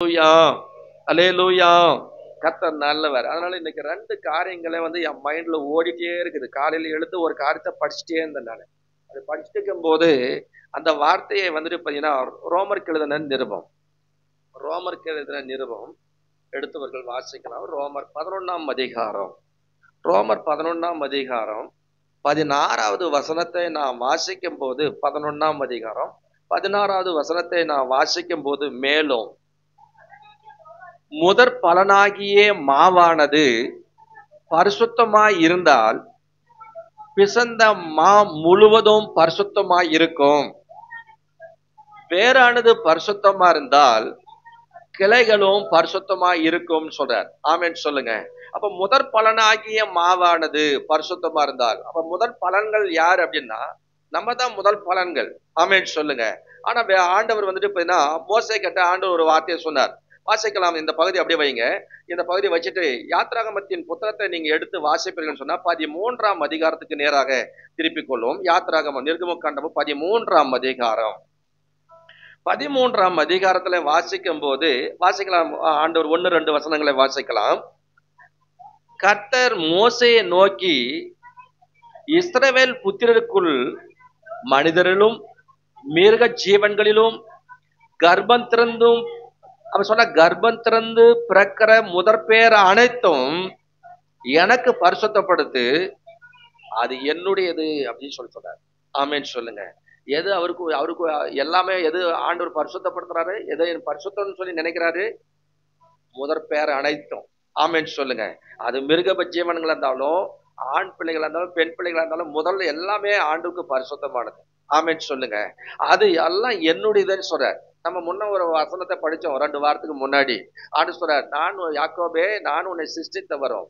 அல்லேலூயா, அல்லேலூயா. கர்த்தர் நல்லவர். அதனால இன்னைக்கு 2 காரியங்களை என் மைண்ட்ல ஓடிட்டே இருக்குது. காலையில எழுந்து ஒரு காரியத்தை படிச்சுட்டே இருந்தேன் நான். அது படிச்சுட்டு இருக்கும்போது அந்த வார்த்தையை பாத்தீங்கன்னா ரோமருக்கு எழுதின நிருபம், ரோமருக்கு எழுதின நிருபம் எடுத்தவர்கள் வாசிக்கலாம். ரோமர் 11ஆம் அதிகாரம், ரோமர் 11ஆம் அதிகாரம் 16வது வசனத்தை நான் வாசிக்கும் போது, 11ஆம் அதிகாரம் 16வது வசனத்தை நான் வாசிக்கும் போது, மேலும் முதற் பலனாகிய மாவானது பரிசுத்தமாய் இருந்தால் பிசைந்த மா முழுவதும் பரிசுத்தமாய் இருக்கும். வேறானது பரிசுத்தமா இருந்தால் கிளைகளும் பரிசுத்தமாய் இருக்கும் சொல்றார். ஆமென் சொல்லுங்க. அப்ப முதற் பலனாகிய மாவானது பரிசுத்தமா இருந்தால், அப்ப முதல் பலன்கள் யார் அப்படின்னா நம்ம தான் முதல் பலன்கள். ஆமென் சொல்லுங்க. ஆனா ஆண்டவர் பாத்தீங்கன்னா மோசே கிட்ட ஆண்டவர் ஒரு வார்த்தையை சொன்னார். வாசிக்கலாம். இந்த பகுதி அப்படியே வைங்க. இந்த பகுதி வச்சுட்டு யாத்ராகமத்தின் புத்தகத்தை நீங்க எடுத்து வாசிப்பீர்கள் சொன்னா 13ஆம் அதிகாரத்துக்கு நேராக திருப்பிக் கொள்ளும். யாத்ராகமம் நிர்கமகாண்டம் 13ஆம் அதிகாரம், 13ஆம் அதிகாரத்துல வாசிக்கும் போது வாசிக்கலாம். ஆண்டவர் 1-2 வசனங்களை வாசிக்கலாம். கர்த்தர் மோசேயை நோக்கி, இஸ்ரவேல் புத்திரருக்குள் மனிதரிலும் மிருக ஜீவன்களிலும் கர்ப்பம் திறந்தும், அவன் சொன்ன கர்ப்பம் திறந்து பிறக்கிற முதற்பேர் அனைத்தும் எனக்கு பரிசுத்தப்படுத்து, அது என்னுடையது அப்படின்னு சொல்றார். ஆமென் சொல்லுங்க. எது அவருக்கு எல்லாமே எது ஆண்டவர் பரிசுத்தப்படுத்துறாரு, எதை பரிசுத்தம்னு சொல்லி நினைக்கிறாரு? முதற்பேர் அனைத்தும். ஆமென் சொல்லுங்க. அது மிருக ஜீவன்களா இருந்தாலும், ஆண் பிள்ளைகளா இருந்தாலும், பெண் பிள்ளைகளா இருந்தாலும், முதல்ல எல்லாமே ஆண்டுக்கு பரிசுத்தமானது. ஆமென் சொல்லுங்க. அது எல்லாம் என்னுடையதுன்னு சொல்றார். நம்ம முன்ன ஒரு வசனத்தை படிச்சோம் 2 வாரத்துக்கு முன்னாடி. ஆண்டு சொல்றார், நான் யாக்கோபே, நான் உன்னை சிருஷ்டித்தவரும்,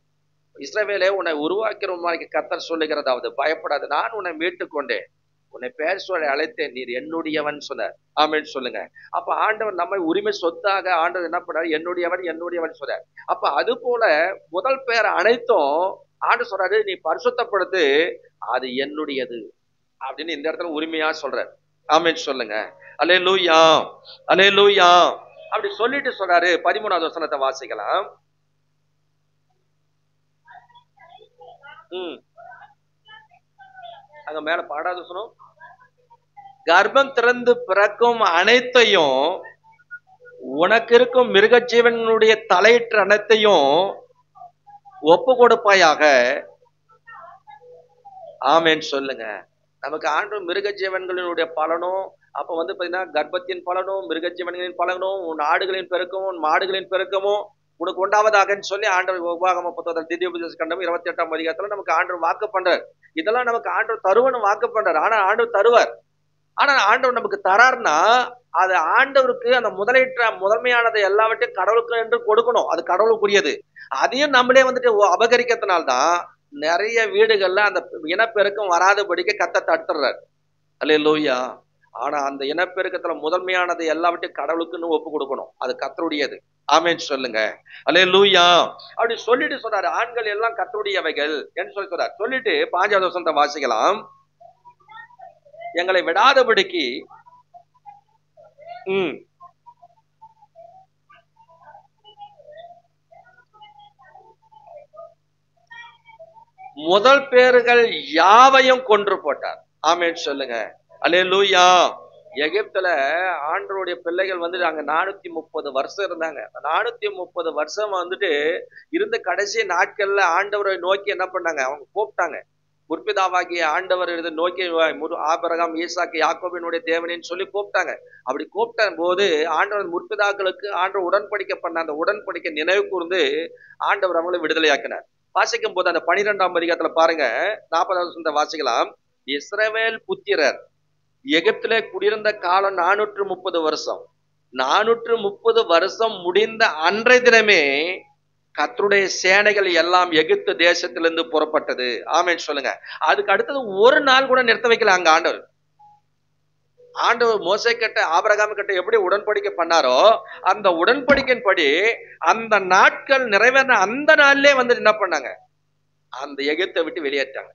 இஸ்ரவேலே உன்னை உருவாக்கிறவமாய் கர்த்தர் சொல்லுகிறதாவது, பயப்படாது, நான் உன்னை மீட்டுக் கொண்டேன், உன்னை பேர் சொல்லி அழைத்தேன், நீர் என்னுடையவன் சொன்னார். ஆமென் சொல்லுங்க. அப்ப ஆண்டவர் நம்மை உரிமை சொத்தாக ஆண்டவர் என்ன பண்ணாரு? என்னுடையவன், என்னுடையவன் சொல்றார். அப்ப அது போல முதல் பேர் அனைத்தும் ஆண்டு சொல்றாரு, நீ பரிசுத்தப்படுத்து, அது என்னுடையது அப்படின்னு இந்த இடத்துல உரிமையா சொல்றார். ஆமென் சொல்லுங்க. அல்லேலூயா, அல்லேலூயா. அப்படி சொல்லிட்டு சொல்றாரு. 13வது வசனத்தை வாசிக்கலாம். அங்க மேல 12வது வசனம், கர்ப்பம் திறந்து பிறக்கும் அனைத்தையும், உனக்கு இருக்கும் மிருக ஜீவனுடைய தலையீற்று அனைத்தையும் ஒப்பு கொடுப்பாயாக. ஆமென் சொல்லுங்க. நமக்கு ஆண்டு மிருக ஜீவன்களினுடைய பலனும், அப்ப பாத்தீங்கன்னா கர்ப்பத்தின் பலனும், மிருக ஜீவன்களின் பலனும், உன் ஆடுகளின் பெருக்கமும், உன் மாடுகளின் பெருக்கமும் உனக்கு உண்டாவதாகன்னு சொல்லி ஆண்டவர் உபாகம புத்தகத்தில் திவ்யோபதேச கண்டம் 28ஆம் அதிகாரத்துல நமக்கு ஆண்டவர் வாக்கு பண்றார். இதெல்லாம் நமக்கு ஆண்டவர் தருவன்னு வாக்கு பண்றார். ஆனா ஆண்டவர் தருவார். ஆனா ஆண்டவர் நமக்கு தரார்னா அது ஆண்டவருக்கு அந்த முதன்மையானதை எல்லாவற்றையும் கடவுளுக்கு என்று கொடுக்கணும். அது கடவுளுக்குரியது. அதையும் நம்மளே அபகரிக்கிறதுனால்தான் நிறைய வீடுகள்ல அந்த இனப்பெருக்கம் வராதபடிக்கு கர்த்தர் தடுத்துறார். அல்லேலூயா. ஆனா அந்த இனப்பெருக்கத்துல முதன்மையானது எல்லாவற்றையும் கடவுளுக்குன்னு ஒப்பு கொடுக்கணும். அது கர்த்தருடையது. ஆமென் சொல்லுங்க. அல்லேலூயா. அப்படி சொல்லிட்டு சொல்றாரு, ஆண்கள் எல்லாம் கர்த்தருடையவைகள் என்று சொல்லி சொல்றாரு. சொல்லிட்டு 5வது வசனத்தை வாசிக்கலாம். எங்களை விடாதபடிக்கு முதல் பேர்கள் யாவையும் கொன்று போட்டார். ஆமென் சொல்லுங்க. அல்லேலூயா. எகிப்துல ஆண்டவருடைய பிள்ளைகள் அங்க 430 வருஷம் இருந்தாங்க. 430 வருஷம் இருந்த கடைசி நாட்கள்ல ஆண்டவரை நோக்கி என்ன பண்ணாங்க? அவங்க கூப்பிட்டாங்க. முற்பிதாவாகிய ஆண்டவர் நோக்கி ஆபிரகாம், ஈசாக்கு, யாக்கோபினுடைய தேவனின்னு சொல்லி கூப்பிட்டாங்க. அப்படி கூப்பிட்ட போது ஆண்டவர் முற்பிதாக்களுக்கு ஆண்டவர் உடன்படிக்கை பண்ண அந்த உடன்படிக்கை நினைவு கூர்ந்து ஆண்டவர் அவங்களை விடுதலையாக்கினார். வாசிக்கும் போது அந்த 12ஆம் அதிகாரத்துல பாருங்க, 40வது வசனத்தை வாசிக்கலாம். இஸ்ரவேல் புத்திரர் எகிப்திலே குடியிருந்த காலம் 430 வருஷம். 430 வருஷம் முடிந்த அன்றைய தினமே கர்த்தருடைய சேனைகள் எல்லாம் எகிப்து தேசத்திலிருந்து புறப்பட்டது. ஆமென் சொல்லுங்க. அதுக்கு அடுத்தது ஒரு நாள் கூட நிறுத்த வைக்கல அங்க ஆண்டவர். ஆண்டவர் மோசே கிட்ட, ஆபிரகாம் கிட்ட எப்படி உடன்படிக்கை பண்ணாரோ அந்த உடன்படிக்கையின் படி அந்த நாட்கள் நிறைவேறின அந்த நாள்லயே என்ன பண்ணாங்க? அந்த எகிப்தை விட்டு வெளியேற்றாங்க.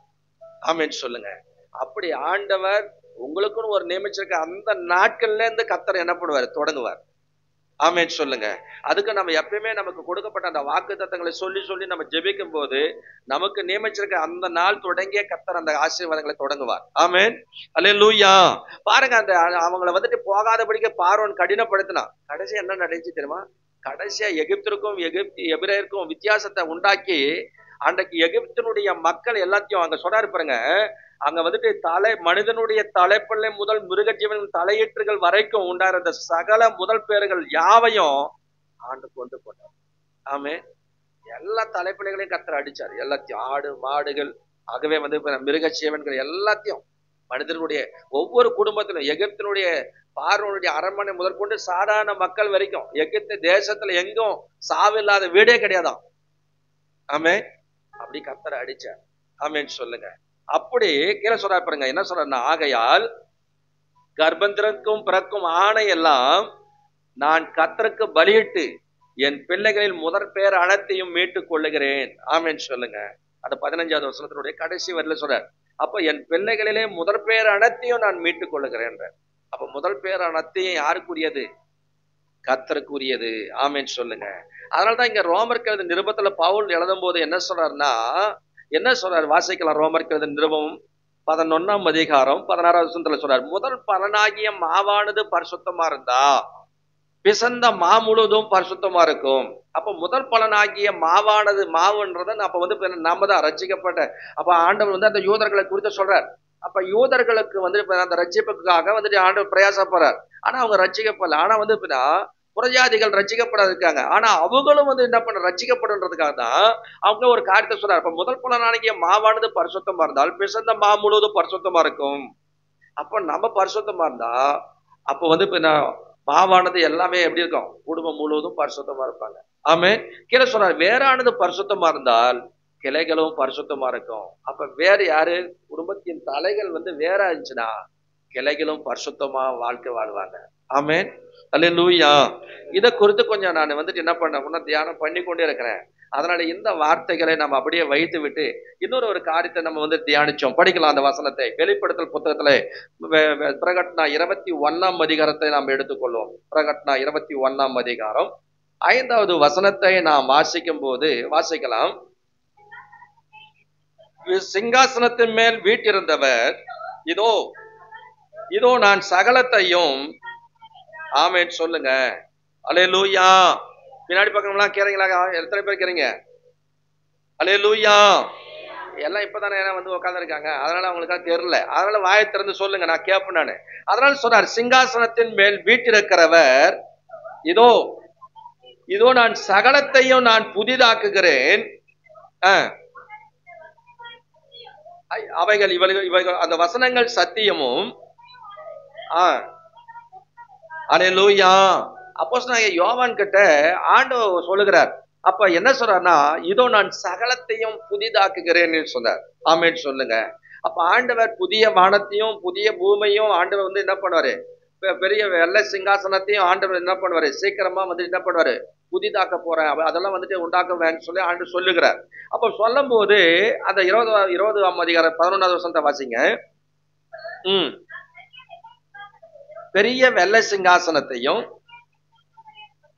ஆமென் சொல்லுங்க. அப்படி ஆண்டவர் உங்களுக்குன்னு ஒரு நியமிச்சிருக்க அந்த நாட்கள்ல இருந்து கர்த்தர் என்ன பண்ணுவார்? தொடங்குவார். ஆமென் சொல்லுங்க. அதுக்கு நம்ம எப்பயுமே நமக்கு கொடுக்கப்பட்ட அந்த வாக்குத்தத்தங்களை சொல்லி சொல்லி நம்ம ஜெபிக்கும் போது நமக்கு நியமிச்சிருக்க அந்த நாள் தொடங்கிய கர்த்தர் அந்த ஆசீர்வாதங்களை தொடங்குவார். ஆமென். அல்லேலூயா. பாருங்க, அந்த அவங்கள வந்துட்டு போகாதபடிக்கு பார்வோன் கடினப்படுத்தினான். கடைசி என்ன நடந்துச்சு தெரியுமா? கடைசியா எகிப்திற்கும் எபிரேயருக்கும் வித்தியாசத்தை உண்டாக்கி அன்றைக்கு எகிப்தினுடைய மக்கள் எல்லாத்தையும் அங்க சொன்னாரு பாருங்க. அங்க வந்துட்டு மனிதனுடைய தலைப்பிள்ளை முதல் மிருக ஜீவன் தலையீற்றுகள் வரைக்கும் உண்டான சகல முதல் பேர்கள் யாவையும் ஆண்டு கொண்டு போனார். ஆமே. எல்லா தலைப்பிள்ளைகளையும் கர்த்தர் அடிச்சார். எல்லாத்தையும், ஆடு மாடுகள், ஆகவே மிருக ஜீவன்கள் எல்லாத்தையும், மனிதனுடைய ஒவ்வொரு குடும்பத்திலும், எகிப்தினுடைய பார்வோனுடைய அரண்மனை முதற்கொண்டு சாதாரண மக்கள் வரைக்கும் எகிப்து தேசத்துல எங்கும் சாவில்லாத வீடே கிடையாதான். ஆமே. அப்படி கர்த்தரை அடிச்சார். ஆமேன்னு சொல்லுங்க. அப்படி கீழே சொல்றாரு பாருங்க, என்ன சொல்றாருன்னா, ஆகையால் கர்ப்பந்திரக்கும் பிறக்கும் ஆணை எல்லாம் நான் கர்த்தருக்கு பலியிட்டு என் பிள்ளைகளில் முதற் பேர் அனைத்தையும் மீட்டுக் கொள்ளுகிறேன். ஆமேன்னு சொல்லுங்க. அந்த 15வது வசனத்தினுடைய கடைசி வரையில சொல்றார். அப்ப என் பிள்ளைகளிலே முதற் பேர் அனைத்தையும் நான் மீட்டுக் கொள்ளுகிறேன். அப்ப முதல் பேர் அனைத்தையும் யாருக்குரியது? கர்த்தருக்குரியது. ஆமேன்னு சொல்லுங்க. அதனாலதான் இங்க ரோமருக்கு எழுதின நிருபத்துல பவுல் எழுதும் போது என்ன சொல்றாரு? வாசிக்கலாம். ரோமருக்கு எழுதின நிருபம் 11ஆம் அதிகாரம் 16வது வசனத்துல சொல்றாரு, முதல் பலனாகிய மாவானது பரிசுத்தமா இருந்தா பிசந்த மா முழுவதும் பரிசுத்தமா இருக்கும். அப்ப முதல் பலனாகிய மாவுன்றத அப்ப நாம தான் ரட்சிக்கப்பட்ட, அப்ப ஆண்டவர் அந்த யூதர்களை குறித்து சொல்றார். அப்ப யூதர்களுக்கு அந்த ரட்சிப்புக்காக ஆண்டவர் பிரயாசப்படுறார். ஆனா அவங்க ரட்சிக்கப்படல. ஆனா புறஜாதிகள் ரட்சிக்கப்பட இருக்காங்க. ஆனா அவங்களும் என்ன பண்ண ரட்சிக்கப்படுன்றதுக்காக தான் அவங்க ஒரு காரியத்தை சொல்றாரு. அப்ப முதல் பலனாகிய மாவானது பரிசுத்தமா இருந்தால் பிசந்த மா முழுவதும் பரிசுத்தமா இருக்கும். அப்ப நம்ம பரிசுத்தமா இருந்தா அப்ப மாவானது எல்லாமே எப்படி இருக்கும்? குடும்பம் முழுவதும் பரிசுத்தமா இருப்பாங்க. ஆமென். கீழே சொன்னார், வேறானது பரிசுத்தமா இருந்தால் கிளைகளும் பரிசுத்தமா இருக்கும். அப்ப வேற யாரு? குடும்பத்தின் தலைகள் வேற இருந்துச்சுன்னா கிளைகளும் பரிசுத்தமா வாழ்க்கை வாழ்வாங்க. ஆமென். அல்லேலூயா. இதை குறித்து கொஞ்சம் நான் என்ன பண்ண தியானம் பண்ணி கொண்டே இருக்கிறேன். அதனால இந்த வார்த்தைகளை நம்ம அப்படியே வைத்து விட்டு இன்னொரு ஒரு காரியத்தை நம்ம தியானிச்சோம். படிக்கலாம் அந்த வசனத்தை. வெளிப்படுத்தல் புத்தகத்துல பிரகட்னா 21ஆம் அதிகாரத்தை நாம் எடுத்துக்கொள்வோம். பிரகட்னா 21ஆம் அதிகாரம் 5வது வசனத்தை நாம் வாசிக்கலாம். சிங்காசனத்தின் மேல் வீட்டிருந்தவர், இதோ நான் சகலத்தையும், ஆமென் சொல்லுங்க. அல்லேலூயா. பின்னாடி பக்கம்லாம் கேறீங்களா? எத்தனை பேர் கேறீங்க? அல்லேலூயா. எல்லாம் இப்பதானே உட்கார்ந்து இருக்காங்க, அதனால அவங்களுக்காக தெரியல. அதனால வாயை திறந்து சொல்லுங்க, நான் கேட்பேன் நானு. அதனால சொன்னார், சிங்காசனத்தின் மேல் வீட்டிருக்கிறவர், இதோ நான் சகலத்தையும் நான் புதிதாக்குகிறேன். அவைகள் இவைகள் அந்த வசனங்கள் சத்தியமும். அல்லேலூயா. அப்போஸ்தலனாகிய யோவான் கிட்ட ஆண்டவர் சொல்லுகிறார். அப்ப என்ன சொல்றாருன்னா, இதோ நான் சகலத்தையும் புதிதாக்குகிறேன்னு சொன்னார். ஆமென் சொல்லுங்க. அப்ப ஆண்டவர் புதிய வானத்தையும் புதிய பூமியையும் ஆண்டவர் என்ன பண்ணுவாரு? பெரிய வெள்ளை சிங்காசனத்தையும் ஆண்டவர் என்ன பண்ணுவாரு? சீக்கிரமா என்ன பண்ணுவாரு? புதிதாக்க போறேன், அதெல்லாம் உண்டாக்குவேன்னு சொல்லி ஆண்டு சொல்லுகிறார். அப்ப சொல்லும் போது அந்த 20ஆம் அதிகாரம் 11வது வசனத்தை வாசிங்க. பெரிய வெள்ளை சிங்காசனத்தையும்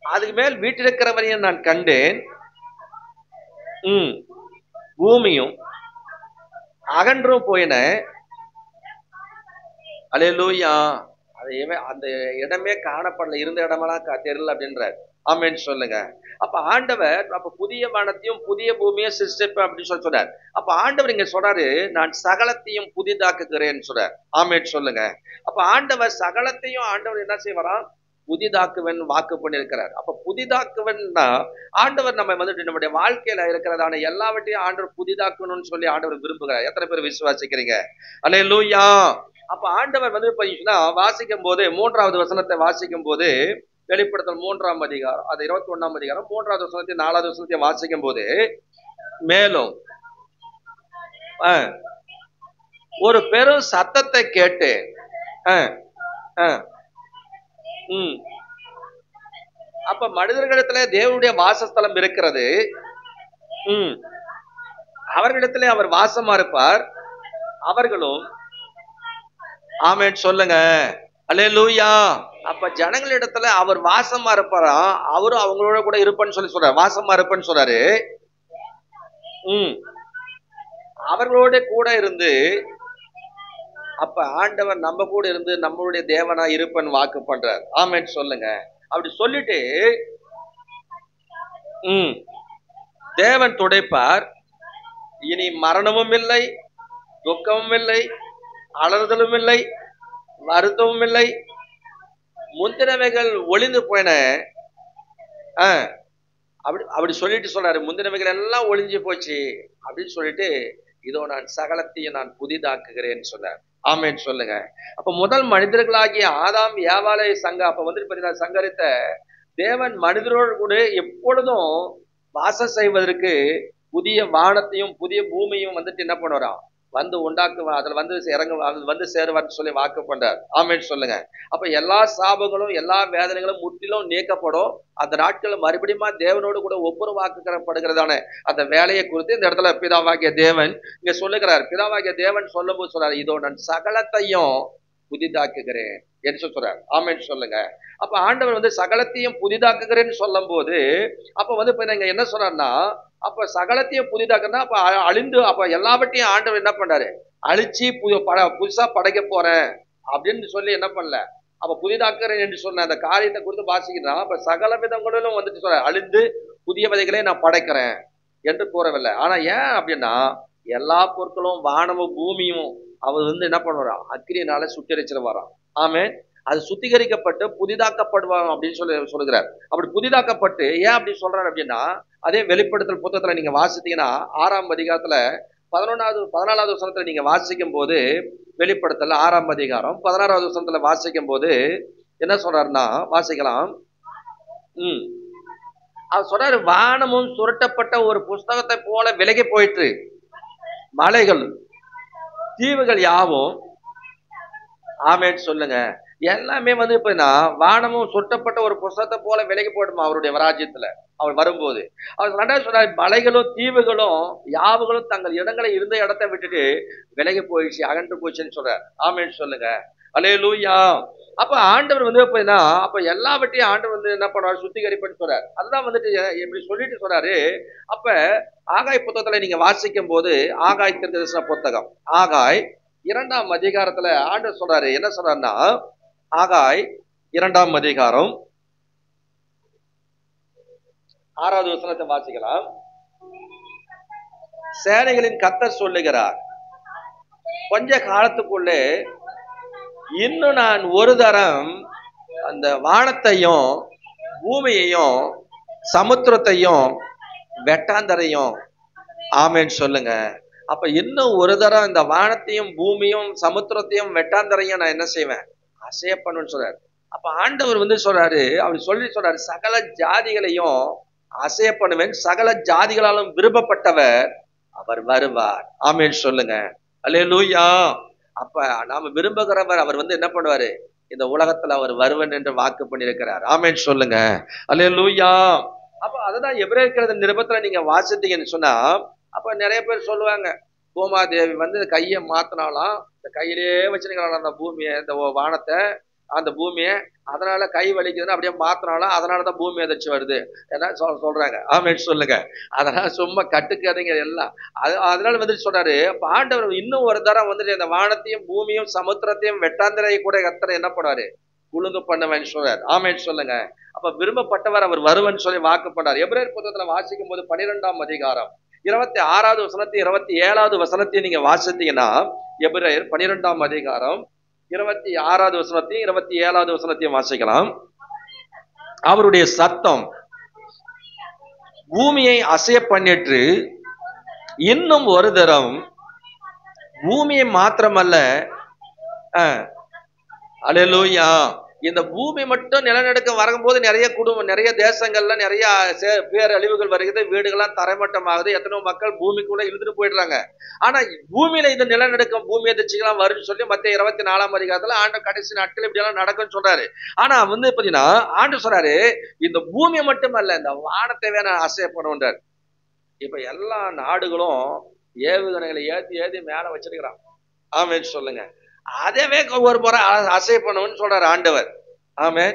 அதுக்கு மேல் வீட்டிருக்கிறவரையும் நான் கண்டேன். பூமியும் அகன்றும் போயின. அல்லேலூயா. அந்த இடமே காணப்படல, இருந்த இடமெல்லாம் தெரியல அப்படின்றார். ஆமென் சொல்லுங்க. அப்ப ஆண்டவர் புதிய வானத்தையும் புதிய பூமியும் சிருஷ்டிப்பேன் அப்படின்னு சொல்றார். அப்ப ஆண்டவர் இங்க சொல்றாரு, நான் சகலத்தையும் புதிதாக்குகிறேன்னு சொல்றார். ஆமென் சொல்லுங்க. அப்ப ஆண்டவர் சகலத்தையும் என்ன செய்வாராம்? புதிதாக்குவன் வாக்கு பண்ணியிருக்கிறார். அப்ப புதிதாக்குவன்னா ஆண்டவர் நம்ம நம்முடைய வாழ்க்கையில இருக்கிறதான எல்லாவற்றையும் ஆண்டவர் புதிதாக்கணும்னு சொல்லி ஆண்டவர் விரும்புகிறார். எத்தனை பேர் விசுவாசிக்கிறீங்க? அல்லேலூயா. அப்ப ஆண்டவர் வாசிக்கும் போது 3வது வசனத்தை வாசிக்கும் போது, வெளிப்படுத்தல் 3ஆம் அதிகாரம் அது 21ஆம் அதிகாரம் 3வது வசனத்தை 4வது வசனத்தை வாசிக்கும் போது, மேலும் ஒரு பெரும் சத்தத்தை கேட்டு, அப்ப மனிதர்களிடத்துல தேவனுடைய வாசஸ்தலம் இருக்கிறது. அவர்களிடத்திலே அவர் வாசமா இருப்பார். அவர்களும், ஆமென் சொல்லுங்க, அல்லேலூயா. அப்ப ஜனங்களிடத்துல அவர் வாசமா இருப்பாராம், அவரும் அவங்களோட கூட இருப்பேன்னு சொல்லி சொல்றாரு. வாசமா இருப்பேன்னு சொல்றாரு. அவர்களோட கூட இருந்து, அப்ப ஆண்டவர் நம்ம கூட இருந்து நம்மளுடைய தேவனா இருப்பேன்னு வாக்கு பண்றார். ஆமென் சொல்லுங்க. அப்படி சொல்லிட்டு தேவன் துடைப்பார். இனி மரணமும் இல்லை, துக்கமும் இல்லை, அலறுதலும் இல்லை, வருத்தமும் இல்லை, முந்தினவைகள் ஒளிந்து போயின. அப்படி சொல்லிட்டு சொல்றாரு, முந்தினவைகள் எல்லாம் ஒளிஞ்சு போச்சு அப்படின்னு சொல்லிட்டு, இதோ நான் சகலத்தையும் நான் புதிதாக்குகிறேன்னு சொன்னார். ஆமென் சொல்லுங்க. அப்ப முதல் மனிதர்களாகிய ஆதாம் ஏவாளை அப்ப வந்துட்டு பாத்தீங்கன்னா சங்கரித்த தேவன் மனிதரோடு கூட எப்பொழுதும் வாசம் செய்வதற்கு புதிய வானத்தையும் புதிய பூமியும் வந்துட்டு என்ன பண்ணுவாராம், வந்து உண்டாக்குவார், அதுல வந்து வந்து சேருவார்னு சொல்லி வாக்கு பண்றார். ஆமென் சொல்லுங்க. அப்ப எல்லா சாபங்களும் எல்லா வேதனைகளும் முற்றிலும் நீக்கப்படும். அந்த நாட்கள் மறுபடியும் தேவனோடு கூட ஒப்புரவாக்கப்படுகிறதான அந்த வேலையை குறித்து இந்த இடத்துல பிதாவாகிய தேவன் இங்க சொல்லுகிறார். பிதாவாகிய தேவன் சொல்லும் போது சொல்றாரு, இதோ நான் சகலத்தையும் புதிதாக்குகிறேன் என்று சொல்றார். ஆமென் சொல்லுங்க. அப்ப ஆண்டவர் வந்து சகலத்தையும் புதிதாக்குகிறேன்னு சொல்லும் போது அப்ப வந்து நீங்க என்ன சொல்றாருன்னா, அப்ப சகலத்தையும் புதிதாக்குன்னா அப்ப அழிந்து, அப்ப எல்லாவற்றையும் ஆண்டவர் என்ன பண்றாரு, அழிச்சு புதுசா படைக்க போறேன் அப்படின்னு சொல்லி என்ன பண்ணல, அப்ப புதிதாக்குறேன் என்று சொன்ன அந்த காரியத்தை குறித்து வாசிக்கிறான். அப்ப சகல விதங்களிலும் வந்துட்டு சொல்ற அழிந்து புதிய விதைகளை நான் படைக்கிறேன் என்று கூறவில்லை. ஆனா ஏன் அப்படின்னா, எல்லா பொருட்களும் வானமும் பூமியும் அவர் வந்து என்ன பண்ணுவாராம், அக்கினியினால சுட்டரிச்சிட வரான். ஆமென். அது சுத்திகரிக்கப்பட்டு புதிதாக்கப்படுவாங்க அப்படின்னு சொல்லுகிறார். அப்படி புதிதாக்கப்பட்டு ஏன் அப்படி சொல்றாரு அப்படின்னா, அதே வெளிப்படுத்தல் புத்தகத்துல நீங்க வாசித்தீங்கன்னா 6ஆம் அதிகாரத்துல 14வது வசனத்துல நீங்க வாசிக்கும் போது, வெளிப்படுத்தல் 6ஆம் அதிகாரம் 16வது வசனத்துல வாசிக்கும் போது என்ன சொல்றாருன்னா, வாசிக்கலாம். அவர் சொல்றாரு, வானமும் சுரட்டப்பட்ட ஒரு புஸ்தகத்தை போல விலகி போயிற்று, மலைகள் தீவுகள் யாவும். ஆமென் சொல்லுங்க. எல்லாமே வந்து இப்ப வானமும் சுட்டப்பட்ட ஒரு புஸ்தகத்தை போல விலகி போயிடுமா அவருடைய ராஜ்யத்துல அவர் வரும்போது. அவர் ரெண்டாவது சொல்றாரு, மலைகளும் தீவுகளும் யாவுகளும் தங்கள் இடங்களை இருந்த இடத்தை விட்டுட்டு விலகி போயிடுச்சு, அகன்று போயிடுச்சுன்னு சொல்றாரு. ஆமென் சொல்லுங்க. அல்லேலூயா. அப்ப ஆண்டவர் வந்து அப்ப எல்லாவற்றையும் ஆண்டவர் வந்து என்ன பண்ணுவார், சுத்திகரிப்புன்னு சொல்றாரு. அதுதான் வந்துட்டு இப்படி சொல்லிட்டு சொல்றாரு. அப்ப ஆகாய் புத்தகத்துல நீங்க வாசிக்கும் போது, ஆகாய் தீர்க்கதரிசன புத்தகம் ஆகாய் 2ஆம் அதிகாரத்துல ஆண்டவர் சொல்றாரு, என்ன சொல்றாருன்னா, ஆகாய் 2ஆம் அதிகாரம் 6வது வசனத்தை வாசிக்கலாம். சேனைகளின் கர்த்தர் சொல்லுகிறார், கொஞ்ச காலத்துக்குள்ளே இன்னும் நான் ஒரு தரம் அந்த வானத்தையும் பூமியையும் சமுத்திரத்தையும் வெட்டாந்தரையும். ஆமென் சொல்லுங்க. அப்ப இன்னும் ஒரு தரம் இந்த வானத்தையும் பூமியும் சமுத்திரத்தையும் வெட்டாந்தரையும் நான் என்ன செய்வேன், அசைய பண்ணுன்னு சொல்றாரு. அப்ப ஆண்டவர் வந்து சொல்றாரு, அவர் சொல்றாரு, சகல ஜாதிகளையும் அசைய பண்ணுவேன், சகல ஜாதிகளாலும் விரும்பப்பட்டவர் அவர் வருவார். ஆமென் சொல்லுங்க. அல்லேலூயா. அப்ப நாம விரும்புகிறவர் அவர் வந்து என்ன பண்ணுவாரு, இந்த உலகத்துல அவர் வருவன் என்று வாக்கு பண்ணியிருக்கிறார். ஆமென் சொல்லுங்க. அல்லேலூயா. அப்ப அதுதான் எபிரேயர் நிருபத்துல நீங்க வாசித்தீங்கன்னு சொன்னா, அப்ப நிறைய பேர் சொல்லுவாங்க, பூமாதேவி வந்து கையை மாத்தினாலாம், இந்த கையிலேயே வச்சுருக்கலாம் அந்த பூமியை, இந்த வானத்தை, அந்த பூமியை, அதனால கை வலிக்குதுன்னு அப்படியே மாத்தினாலும் அதனாலதான் பூமி அதிர்ச்சி வருது என்ன சொல்றாங்க. ஆமென் சொல்லுங்க. அதனால சும்மா கட்டுக்காதீங்க எல்லாம். அதனால வந்துட்டு சொல்றாரு, ஆண்டவர் இன்னும் ஒரு தரம் வந்துட்டு இந்த வானத்தையும் பூமியும் சமுத்திரத்தையும் வெட்டாந்திரையை கூட கர்த்தர் என்ன பண்ணுவாரு, ஒழுங்கு பண்ணுவேன்னு சொல்றாரு. ஆமென் சொல்லுங்க. அப்ப விரும்பப்பட்டவர் அவர் வருவன்னு சொல்லி வாக்கு பண்ணார். எபிரேயர் புத்தகத்துல வாசிக்கும் போது 12ஆம் அதிகாரம் 26வது வசனத்தையும் 27வது வசனத்தையும் நீங்க வாசித்தீங்கன்னா, எபிரேயர் 12ஆம் அதிகாரம் 26வது வசனத்தையும் 27வது வசனத்தையும் வாசிக்கலாம். அவருடைய சத்தம் பூமியை அசைய பண்ணிற்று, இன்னும் ஒரு தரம் பூமியை மாத்திரமல்ல, அல்லேலூயா, இந்த பூமி மட்டும் நிலநடுக்க வரும்போது நிறைய குடும்பம், நிறைய தேசங்கள்ல நிறைய பேரழிவுகள் வருகிறது, வீடுகள்லாம் தரைமட்டமாகுது, எத்தனையோ மக்கள் பூமிக்குள்ள இழுத்துட்டு போயிடுறாங்க. ஆனா பூமியில இந்த நிலநடுக்கம் பூமி எதிர்ச்சிகள்லாம் வரும்னு சொல்லி மத்திய 24ஆம் அதிகாரத்துல ஆண்டு கடைசி நாட்கள் இப்படி எல்லாம் நடக்கும்னு சொல்றாரு. ஆனா வந்து பாத்தீங்கன்னா ஆண்டு சொல்றாரு, இந்த பூமியை மட்டுமல்ல இந்த வானத்தை வேணா அசையப்படுன்றார். இப்ப எல்லா நாடுகளும் ஏவுகணைகளை ஏத்தி ஏத்தி மேல வச்சிருக்கிறான். ஆமென் சொல்லுங்க. அதவே ஒரு முறை அசை பண்ணணும்னு சொல்றாரு ஆண்டவர். ஆமே.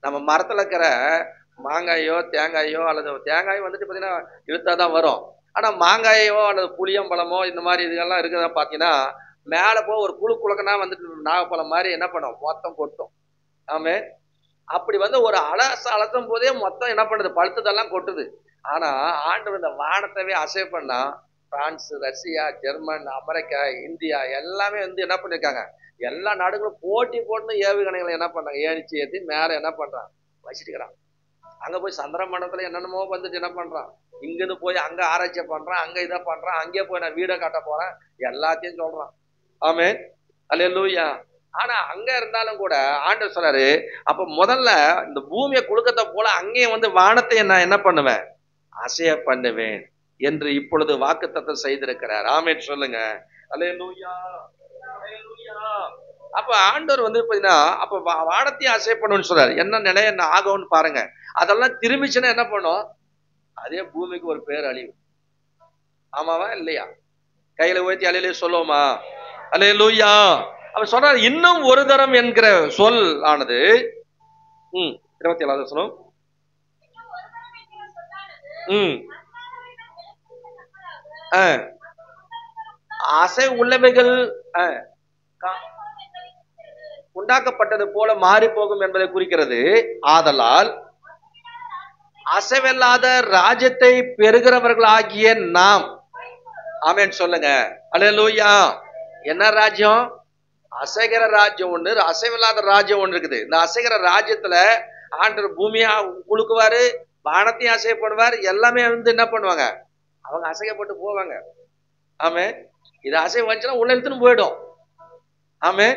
நம்ம மரத்துல இருக்கிற மாங்காயோ தேங்காயோ அல்லது தேங்காயோ வந்துட்டு பாத்தீங்கன்னா இழுத்தாதான் வரும். ஆனா மாங்காயோ அல்லது புளியம்பழமோ இந்த மாதிரி இதுகள்லாம் இருக்குதா பாத்தீங்கன்னா மேல போய் ஒரு குழுக்குழுக்கனா வந்துட்டு நாகப்பழம் மாதிரி என்ன பண்ணும், மொத்தம் கொட்டும். ஆமே. அப்படி வந்து ஒரு அலசும் போதே மொத்தம் என்ன பண்ணுது, பழுத்ததெல்லாம் கொட்டுது. ஆனா ஆண்டவர் இந்த வானத்தவே அசை பண்ணா France, Russia, German, America, India எல்லாமே வந்து என்ன பண்ணிருக்காங்க, எல்லா நாடுகளும் போட்டி போட்டு ஏவுகணைகளை என்ன பண்றாங்க, ஏணிச்சு ஏற்றி மேல என்ன பண்றான் வச்சிருக்கிறான். அங்க போய் சந்திர மண்டலத்துல என்னென்னமோ வந்துட்டு என்ன பண்றான், இங்கிருந்து போய் அங்க ஆராய்ச்சி பண்றான், அங்க இதை பண்றான், அங்கே போய் நான் வீடை காட்ட போறேன் எல்லாத்தையும் சொல்றான். ஆமே. அல்லேலூயா. ஆனா அங்க இருந்தாலும் கூட ஆண்டவர் சொல்றாரு, அப்ப முதல்ல இந்த பூமியை குலுக்கத்தை போல அங்கேயும் வந்து வானத்தை நான் என்ன பண்ணுவேன், அசைய பண்ணுவேன் என்று இப்பொழுது வாக்குத்தத்தம் செய்திருக்கிறார். ஆமென் சொல்லுங்க. அல்லேலூயா. அல்லேலூயா. அப்ப ஆண்டவர் வந்து பாத்தீங்கன்னா அப்ப வானத்தையும் அசைய பண்ணுன்னு சொல்றாரு. என்ன நிலை என்ன ஆகும்னு பாருங்க. அதெல்லாம் திரும்பிச்சுன்னா என்ன பண்ணும், அதே பூமிக்கு ஒரு பேர் அழிவு. ஆமாவா இல்லையா? கையில உயர்த்தி அல்லேலூயா சொல்லுவோமா? அல்லேலூயா. அப்ப சொல்றாரு இன்னும் ஒரு தரம் என்கிற சொல் ஆனது 27வது வசனம். அசை உள்ளவைகள் உண்டாக்கப்பட்டது போல மாறி போகும் என்பதை குறிக்கிறது. ஆதலால் அசைவில்லாத ராஜ்யத்தை பெறுகிறவர்கள் ஆகிய நாம். ஆமென் சொல்லுங்க. அல்லேலூயா. என்ன ராஜ்யம்? அசைகிற ராஜ்யம் ஒண்ணு, அசைவில்லாத ராஜ்யம் ஒண்ணு இருக்குது. இந்த அசைகிற ராஜ்யத்துல ஆண்டவர் பூமியா குலுக்குவாரு, வானத்தையும் அசையப்படுவார், எல்லாமே வந்து என்ன பண்ணுவாங்க, அவங்க அசைக்கப்பட்டு போவாங்க. ஆமே. இது அசைவு வந்துச்சுன்னா உள்ள இழுத்துன்னு போயிடும். ஆமே.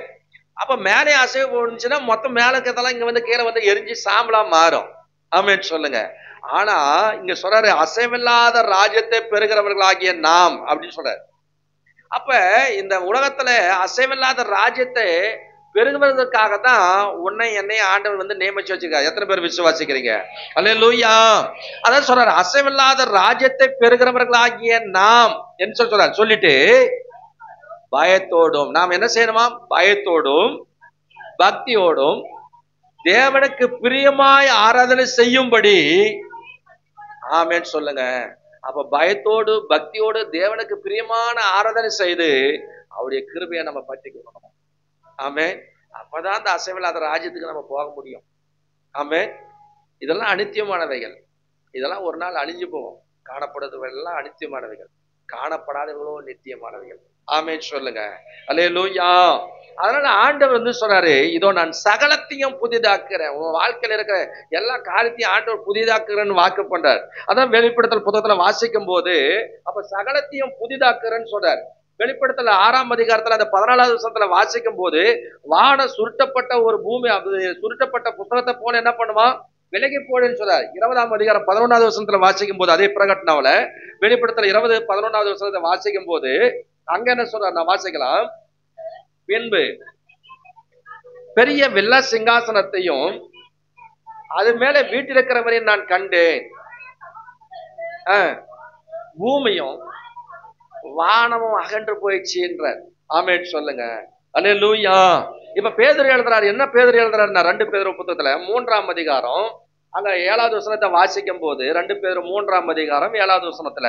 அப்ப மேலே அசைவு போச்சுன்னா மொத்தம் மேல இருக்கிறதெல்லாம் இங்க வந்து கீழே வந்து எரிஞ்சு சாம்பலா மாறும். ஆமேன்னு சொல்லுங்க. ஆனா இங்க சொல்றாரு அசைவில்லாத ராஜ்யத்தை பெறுகிறவர்கள் ஆகிய நாம் அப்படின்னு சொல்றாரு. அப்ப இந்த உலகத்துல அசைவில்லாத ராஜ்யத்தை பெருகுவதற்காக தான் உன்னை என்னை ஆண்டவர் வந்து நியமிச்சு வச்சிருக்காரு. எத்தனை பேர் விசுவாசிக்கிறீங்க? அல்லேலூயா. அதான் சொல்றாரு அசைவில்லாத ராஜ்யத்தை பெறுகிறவர்களாகிய நாம் என்ன சொல்றாரு. சொல்லிட்டு பயத்தோடும் நாம் என்ன செய்யணுமா, பயத்தோடும் பக்தியோடும் தேவனுக்கு பிரியமாய் ஆராதனை செய்யும்படி. ஆமென் சொல்லுங்க. அப்ப பயத்தோடு பக்தியோடு தேவனுக்கு பிரியமான ஆராதனை செய்து அவருடைய கிருபையை நம்ம பற்றிக்கணும். ஆமே. அப்பதான் அந்த அசைவில்லாத ராஜ்யத்துக்கு நம்ம போக முடியும். ஆமே. இதெல்லாம் அனித்தியமானவைகள். இதெல்லாம் ஒரு நாள் அழிஞ்சு போகும். காணப்படுறதுகள் எல்லாம் அனித்தியமானவைகள், காணப்படாதவர்களோ நித்தியமானவைகள். ஆமென் சொல்லுங்க. அல்லேலூயா. அதனால ஆண்டவர் வந்து சொல்றாரு, இதோ நான் சகலத்தையும் புதிதாக்குறேன், உன் வாழ்க்கையில இருக்கிற எல்லா காரியத்தையும் ஆண்டவர் புதிதாக்குறேன்னு வாக்கு பண்றார். அதான் வெளிப்படுத்தல் புத்தகத்துல வாசிக்கும் போது அப்ப சகலத்தையும் புதிதாக்குறேன்னு சொல்றாரு. வெளிப்படுத்தல் 6ஆம் அதிகாரத்துல அந்த 14வது வசனத்துல வாசிக்கும் போது வானம் சுருட்டப்பட்ட ஒரு பூமி, சுருட்டப்பட்ட புத்தகத்தை போல என்ன பண்ணுவான், விலகி போடுன்னு சொல்றாரு. 20ஆம் அதிகாரம் 11வது வசனத்துல வாசிக்கும் போது அதே பிரகடனாவில வெளிப்படுத்தல் 20:11வது வசனத்தை வாசிக்கும் போது அங்க என்ன சொல்றாரு, நான் வாசிக்கலாம். பின்பு பெரிய வெள்ள சிங்காசனத்தையும் அது மேல வீட்டிருக்கிறவரையும் நான் கண்டேன். பூமியும் வானமும் அகன்று போயிடுச்சுன்றார். ஆமென் சொல்லுங்க. அல்லேலூயா. இப்ப பேதுரு எழுதுறாரு. என்ன பேதுரு எழுதுறாருன்னா 2 பேதுரு புத்தகத்துல 3ஆம் அதிகாரம் அங்க 7வது வசனத்தை வாசிக்கும் போது 2 பேதுரு 3ஆம் அதிகாரம் 7வது வசனத்துல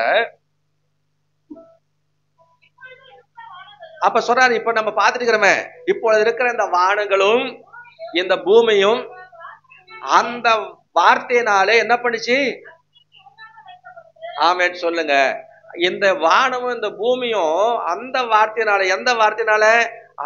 அப்ப சொல்றாரு, இப்ப நம்ம பார்த்துக்கிறோமே, இப்பொழுது இருக்கிற இந்த வானங்களும் இந்த பூமியும் அந்த வார்த்தையினாலே என்ன பண்ணுச்சு. ஆமென் சொல்லுங்க. இந்த வானமும் இந்த பூமியும் அந்த வார்த்தையினால, எந்த வார்த்தையினால,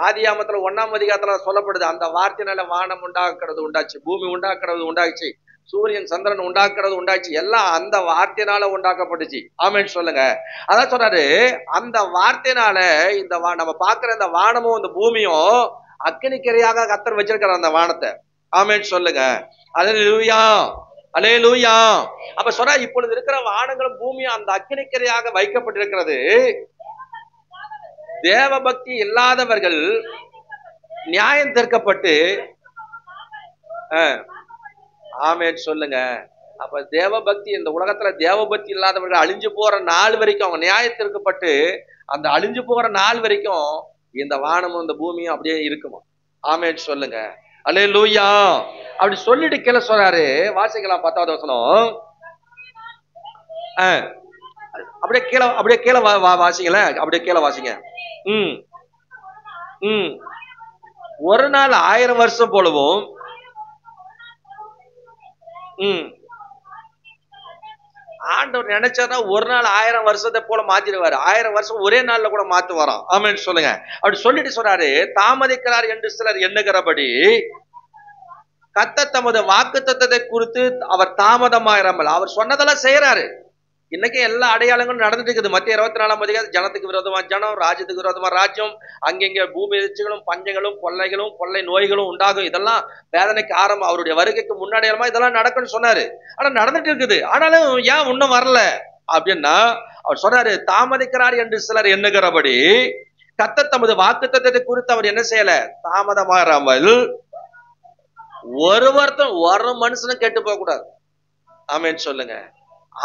ஆதியாகமத்துல 1ஆம் அதிகாரத்துல சொல்லப்படுது, அந்த வார்த்தையினால வானம் உண்டாக்குறது உண்டாச்சு, பூமி உண்டாக்குறது உண்டாச்சு, சூரியன் சந்திரன் உண்டாக்குறது உண்டாச்சு, எல்லாம் அந்த வார்த்தையினால உண்டாக்கப்பட்டுச்சு. ஆமென் சொல்லுங்க. அதான் சொல்றாரு, அந்த வார்த்தையினால இந்த நம்ம பார்க்கிற இந்த வானமும் இந்த பூமியும் அக்கினிக்கரையாக கர்த்தர் வச்சிருக்கிற அந்த வானத்தை. ஆமென் சொல்லுங்க. அல்லேலூயா. அல்லேலூயா. அப்ப சொல்ற இப்பொழுது இருக்கிற வானங்களும் பூமியும் அந்த அக்கினிக்கரையாக வைக்கப்பட்டிருக்கிறது. தேவ பக்தி இல்லாதவர்கள் நியாயம் தீர்க்கப்பட்டு. ஆமென் சொல்லுங்க. அப்ப தேவ பக்தி, இந்த உலகத்துல தேவ பக்தி இல்லாதவர்கள் அழிஞ்சு போற நாள் வரைக்கும் அவங்க நியாயம் தீர்க்கப்பட்டு அந்த அழிஞ்சு போற நாள் வரைக்கும் இந்த வானமும் இந்த பூமியும் அப்படியே இருக்குமா? ஆமென் சொல்லுங்க. அல்லேலூயா. அப்படி சொல்லிட்டு கீழே சொல்றாரு, வாசிக்கலாம் 10வது வசனம். அப்படியே கீழே வாசிங்கள, அப்படியே கீழே வாசிங்க. ஒரு நாள் 1000 வருஷம் போலவும் ஆண்டவர் நினைச்சாருன்னா ஒரு நாள் 1000 வருஷத்தை போல மாத்திடுவாரு. 1000 வருஷம் ஒரே நாள்ல கூட மாத்து வரோம். ஆமென் சொல்லுங்க. அப்படி சொல்லிட்டு சொல்றாரு, தாமதிக்கிறார் என்று சிலர் எண்ணுகிறபடி கர்த்தர் தமது வாக்குத்தத்தத்தை குறித்து அவர் தாமதமாயிராமல் அவர் சொன்னதெல்லாம் செய்யறாரு. இன்னைக்கு எல்லா அடையாளங்களும் நடந்துட்டு இருக்குது. மத்திய 24ஆம் அதிகாரம் ஜனத்துக்கு விரோதமா ஜனம், ராஜ்யத்துக்கு விரோதமா ராஜ்யம், அங்கெங்க பூமி எதிர்ச்சிகளும் பஞ்சங்களும் கொள்ளைகளும் கொள்ளை நோய்களும் உண்டாகும். இதெல்லாம் வேதனைக்கு ஆரம்பம். அவருடைய வருகைக்கு முன்னாடியமா இதெல்லாம் நடக்கும்னு சொன்னாரு. ஆனா நடந்துட்டு இருக்குது. ஆனாலும் ஏன் இன்னும் வரல அப்படின்னா அவர் சொன்னாரு, தாமதிக்கிறார் என்று சிலர் எண்ணுகிறபடி கர்த்தர் தமது வாக்குத்தத்தத்தை குறித்து அவர் என்ன செய்யல, தாமதமாறாமல் ஒரு மனுஷனும் கெட்டு போக கூடாது. ஆமென் சொல்லுங்க.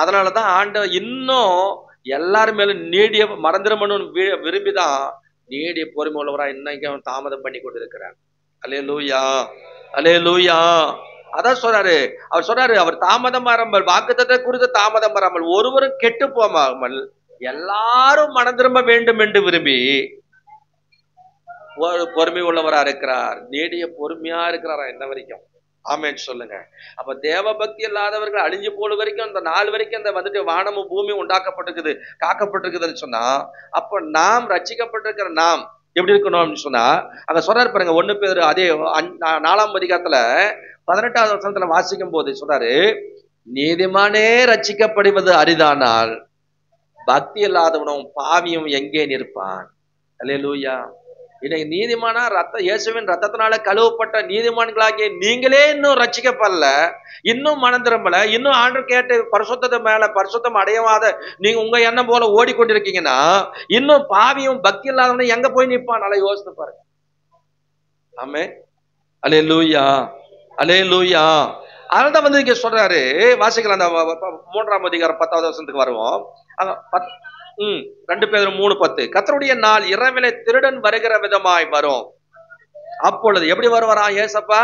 அதனாலதான் ஆண்டவர் இன்னும் எல்லாரும் மேலும் நீடிய மறந்துடணும்னு விரும்பிதான் நீடிய பொறுமை உள்ளவரா இன்னைக்கு தாமதம் பண்ணி கொண்டு இருக்கிறார். அல்லேலூயா, அல்லேலூயா. அதான் சொல்றாரு, அவர் சொல்றாரு, அவர் தாமதம் வராமல் வாக்குத்தத்தத்தை குறித்து தாமதம் வராமல் ஒருவரும் கெட்டு போகாமல் எல்லாரும் மனம் திரும்ப வேண்டும் என்று விரும்பி பொறுமை உள்ளவரா இருக்கிறார். நீடிய பொறுமையா இருக்கிறாரா என்ன வரைக்கும்? ஆமென் சொல்லுங்க. அப்ப தேவ பக்தி இல்லாதவர்கள் அழிஞ்சு போன வரைக்கும் அந்த நாள் வரைக்கும் அந்த வந்துட்டு வானமும் பூமியும் உண்டாக்கப்பட்டிருக்குது, காக்கப்பட்டிருக்குதுன்னு சொன்னா, அப்ப நாம் ரட்சிக்கப்பட்டிருக்கிற நாம் எப்படி இருக்கணும்னு சொன்னா, அங்க சொல்றாரு பாருங்க, 1 பேதுரு அதே 4ஆம் அதிகாரத்துல 18வது வசனத்துல வாசிக்கும் போது சொல்றாரு, நீதிமானே ரட்சிக்கப்படுவது அரிதானால் பக்தி இல்லாதவனும் பாவியும் எங்கே நிற்பான்? அல்லேலூயா. இன்னைக்கு நீதிமானா இயேசுவின் ரத்தத்தினால கழுவப்பட்ட நீதிமான்களாகிய நீங்களே இன்னும் ரட்சிக்கப்படல, இன்னும் மனம் திரும்பல, இன்னும் ஆண்டு கேட்டு பரிசுத்தத்தை மேல பரிசுத்தம் அடையாத நீங்க உங்க எண்ணம் போல ஓடிக்கொண்டிருக்கீங்கன்னா இன்னும் பாவியும் பக்தி இல்லாதவனும் எங்க போய் நிற்பான்? நல்லா யோசித்து பாருங்க. ஆமென். அல்லேலூயா, அல்லேலூயா. அதனால்தான் வந்து இங்க சொல்றாரு, வாசிக்கலாம் அந்த 3ஆம் அதிகாரம் 10வது வசனத்துக்கு வருவோம். 2 பேதுரு 3:10. கர்த்தருடைய நாள் இரவிலே திருடன் வருகிற விதமாய் வரும். அப்பொழுது எப்படி வருவாராம் ஏசப்பா?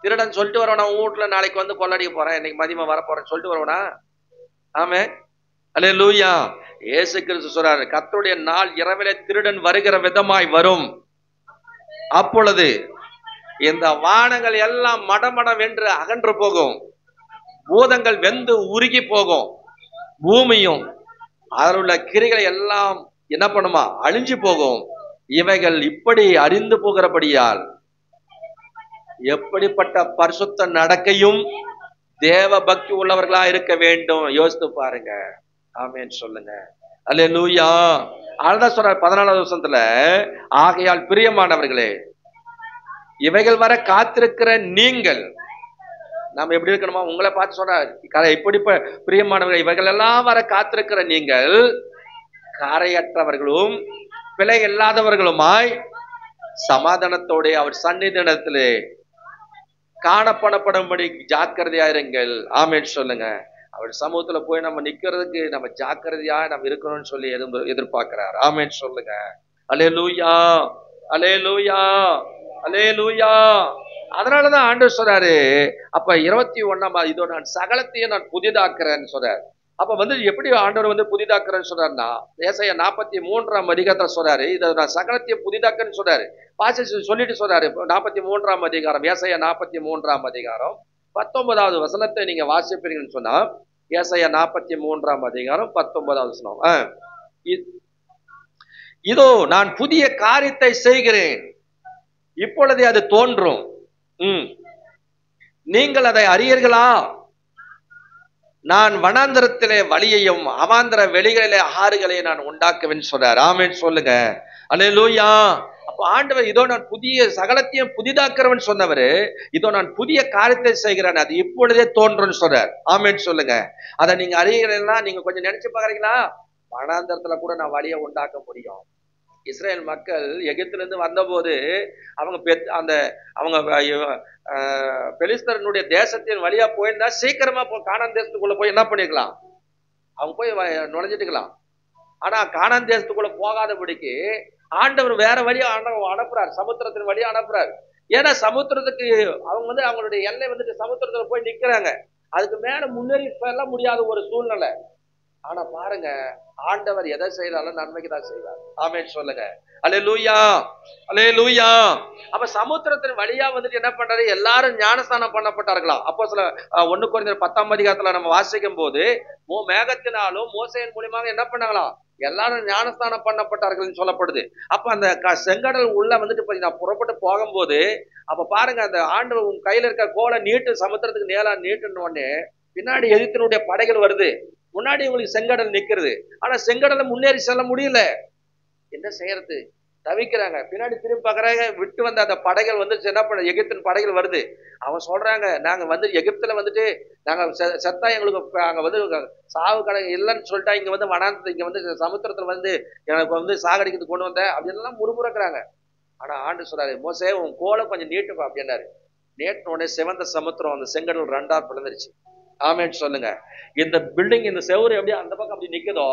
திருடன் சொல்லிட்டு வரவனா, வீட்டுல நாளைக்கு வந்து கொள்ளடிக்க போறேன், இன்னைக்கு மதியமா வர போறேன் சொல்லிட்டு வரவனா? ஆமென். அல்லேலூயா. இயேசு கிறிஸ்து சொல்றாரு, கர்த்தருடைய நாள் இரவிலே திருடன் வருகிற விதமாய் வரும். அப்பொழுது இந்த வானங்கள் எல்லாம் மடமடம் என்று அகன்று போகும், பூதங்கள் வெந்து உருகி போகும், பூமியும் அதில் உள்ள கிரிகளை எல்லாம் என்ன பண்ணுமா? அழிஞ்சு போகும். இவைகள் இப்படி அறிந்து போகிறபடியால் எப்படிப்பட்ட பரிசுத்த நடக்கையும் தேவ பக்தி உள்ளவர்களா இருக்க வேண்டும். யோசித்து பாருங்க. ஆமென் சொல்லுங்க. அல்லேலூயா. அதுதான் சொல்றார் 14வது வசனத்துல, ஆகையால் பிரியமானவர்களே, இவைகள் வர காத்திருக்கிற நீங்கள், நாம எப்படி இருக்கணுமா? உங்களை பார்த்து சொல்றாரு, இப்படி பிரியமானவர்கள், இவைகள் எல்லாம் வர காத்திருக்கிற நீங்கள் கரையற்றவர்களும் பிழை இல்லாதவர்களுமாய் சமாதானத்தோட அவர் சந்நிதியிடத்திலே காணப்படப்படும்படி ஜாக்கிரதையாயிருங்கள். ஆமென் சொல்லுங்க. அவர் சமூகத்துல போய் நம்ம நிக்கிறதுக்கு நம்ம ஜாக்கிரதையா நம்ம இருக்கணும்னு சொல்லி எதிர்பார்க்கிறார். ஆமென் சொல்லுங்க. அல்லேலூயா, அல்லேலூயா, அல்லேலூயா. அதனாலதான் ஆண்டவர் சொல்றாரு, அப்ப 21ஆம் இதோ நான் சகலத்தையும் நான் புதிதாக்குறேன்னு சொல்றாரு. அப்ப வந்து எப்படி ஆண்டவர் வந்து புதிதாக்குறேன்னு சொல்றாருன்னா, ஏசாயா 43ஆம் அதிகாரத்துல சொல்றாரு, இதை நான் சகலத்தையும் புதிதாக்குறேன்னு சொல்றாரு. பாசி சொல்லிட்டு சொல்றாரு 43ஆம் அதிகாரம், ஏசாயா 43ஆம் அதிகாரம் 19வது வசனத்தை நீங்க வாசிப்பீங்கன்னு சொன்னா, ஏசாயா 43ஆம் அதிகாரம் 19வது வசனம், இதோ நான் புதிய காரியத்தை செய்கிறேன், இப்பொழுதே அது தோன்றும், நீங்கள் அதை அறியீர்களா? நான் வனாந்தரத்திலே வழியையும் அவாந்தர வெளிகளிலே ஆறுகளை நான் உண்டாக்குவேன் சொல்றார். ஆமென் சொல்லுங்க. அல்லேலூயா. அப்ப ஆண்டவர் இதோ நான் புதிய சகலத்தையும் புதிதாக்குறவன் சொன்னவரு, இதோ நான் புதிய காரியத்தை செய்கிறேன், அது இப்பொழுதே தோன்றும்னு சொல்றார். ஆமென் சொல்லுங்க. அதை நீங்க அறியீங்களா? நீங்க கொஞ்சம் நினைச்சு பாக்குறீங்களா? வனாந்தரத்துல கூட நான் வழியை உண்டாக்க முடியும். இஸ்ரேல் மக்கள் எகிப்திலிருந்து வந்தபோது அவங்க பெலிஸ்தரனுடைய தேசத்தின் வழியா போயிருந்தா சீக்கிரமா கானான் தேசத்துக்குள்ள போய் என்ன பண்ணிருக்கலாம்? அவங்க போய் நுழைஞ்சிட்டுக்கலாம். ஆனா கானான் தேசத்துக்குள்ள போகாதபடிக்கு ஆண்டவர் வேற வழியா அனுப்புறாரு, சமுத்திரத்தின் வழியா அனுப்புறாரு. ஏன்னா சமுத்திரத்துக்கு அவங்க வந்து அவங்களுடைய எல்லை வந்துட்டு சமுத்திரத்துல போய் நிக்கிறாங்க. அதுக்கு மேல முன்னேறி செல்ல முடியாத ஒரு சூழ்நிலை. ஆனா பாருங்க, ஆண்டவர் எதை செய்யறாலும் நன்மைக்கு தான் செய்வார். ஆமென் சொல்லுங்க. அல்லேலூயா, அல்லேலூயா. அப்ப சமுத்திரத்தின் வழியா வந்துட்டு என்ன பண்றாரு, எல்லாரும் ஞானஸ்நானம் பண்ணப்பட்டார்களாம். அப்போ சில 1 கொரிந்தியர் 10ஆம் அதிகாரத்துல நம்ம வாசிக்கும் போது மேகத்தினாலும் மோசேயின் மூலியமாக என்ன பண்ணாங்களாம், எல்லாரும் ஞானஸ்நானம் பண்ணப்பட்டார்கள் சொல்லப்படுது. அப்ப அந்த செங்கடல் உள்ள வந்துட்டு பாத்தீங்கன்னா புறப்பட்டு போகும்போது, அப்ப பாருங்க, அந்த ஆண்டவர் உங்க கையில இருக்க கோலை நீட்டு, சமுத்திரத்துக்கு நேரா நீட்டுன உடனே பின்னாடி எகிப்தினுடைய படைகள் வருது, முன்னாடி உங்களுக்கு செங்கடல் நிக்கிறது. ஆனா செங்கடலை முன்னேறி செல்ல முடியல. என்ன செய்யறது, தவிக்கிறாங்க. பின்னாடி திரும்பி பாக்குறாங்க, விட்டு வந்த அந்த படைகள் வந்து என்ன பண்ண, எகிப்தின் படைகள் வருது. அவங்க சொல்றாங்க, நாங்க வந்து எகிப்துல வந்துட்டு நாங்க செத்தா எங்களுக்கு அங்க வந்து சாவு கடை இல்லைன்னு சொல்லிட்டா, இங்க வந்து வனாந்தத்தை, இங்க வந்து சமுத்திரத்துல வந்து எனக்கு வந்து சாகடிக்கிறது கொண்டு வந்த அப்படின்னு முறுமுறுக்கிறாங்க. ஆனா ஆண்டு சொல்றாரு, மோசே உன் கோலை கொஞ்சம் நீட்டுப்பா அப்படின்னாரு. நேற்று உடனே சிவந்த சமுத்திரம் அந்த செங்கடல் 2ஆ பிளந்துருச்சு. ஆமென் சொல்லுங்க. இந்த பில்டிங், இந்த செவுரு எப்படி அந்த பக்கம் அப்படி நிக்குதோ,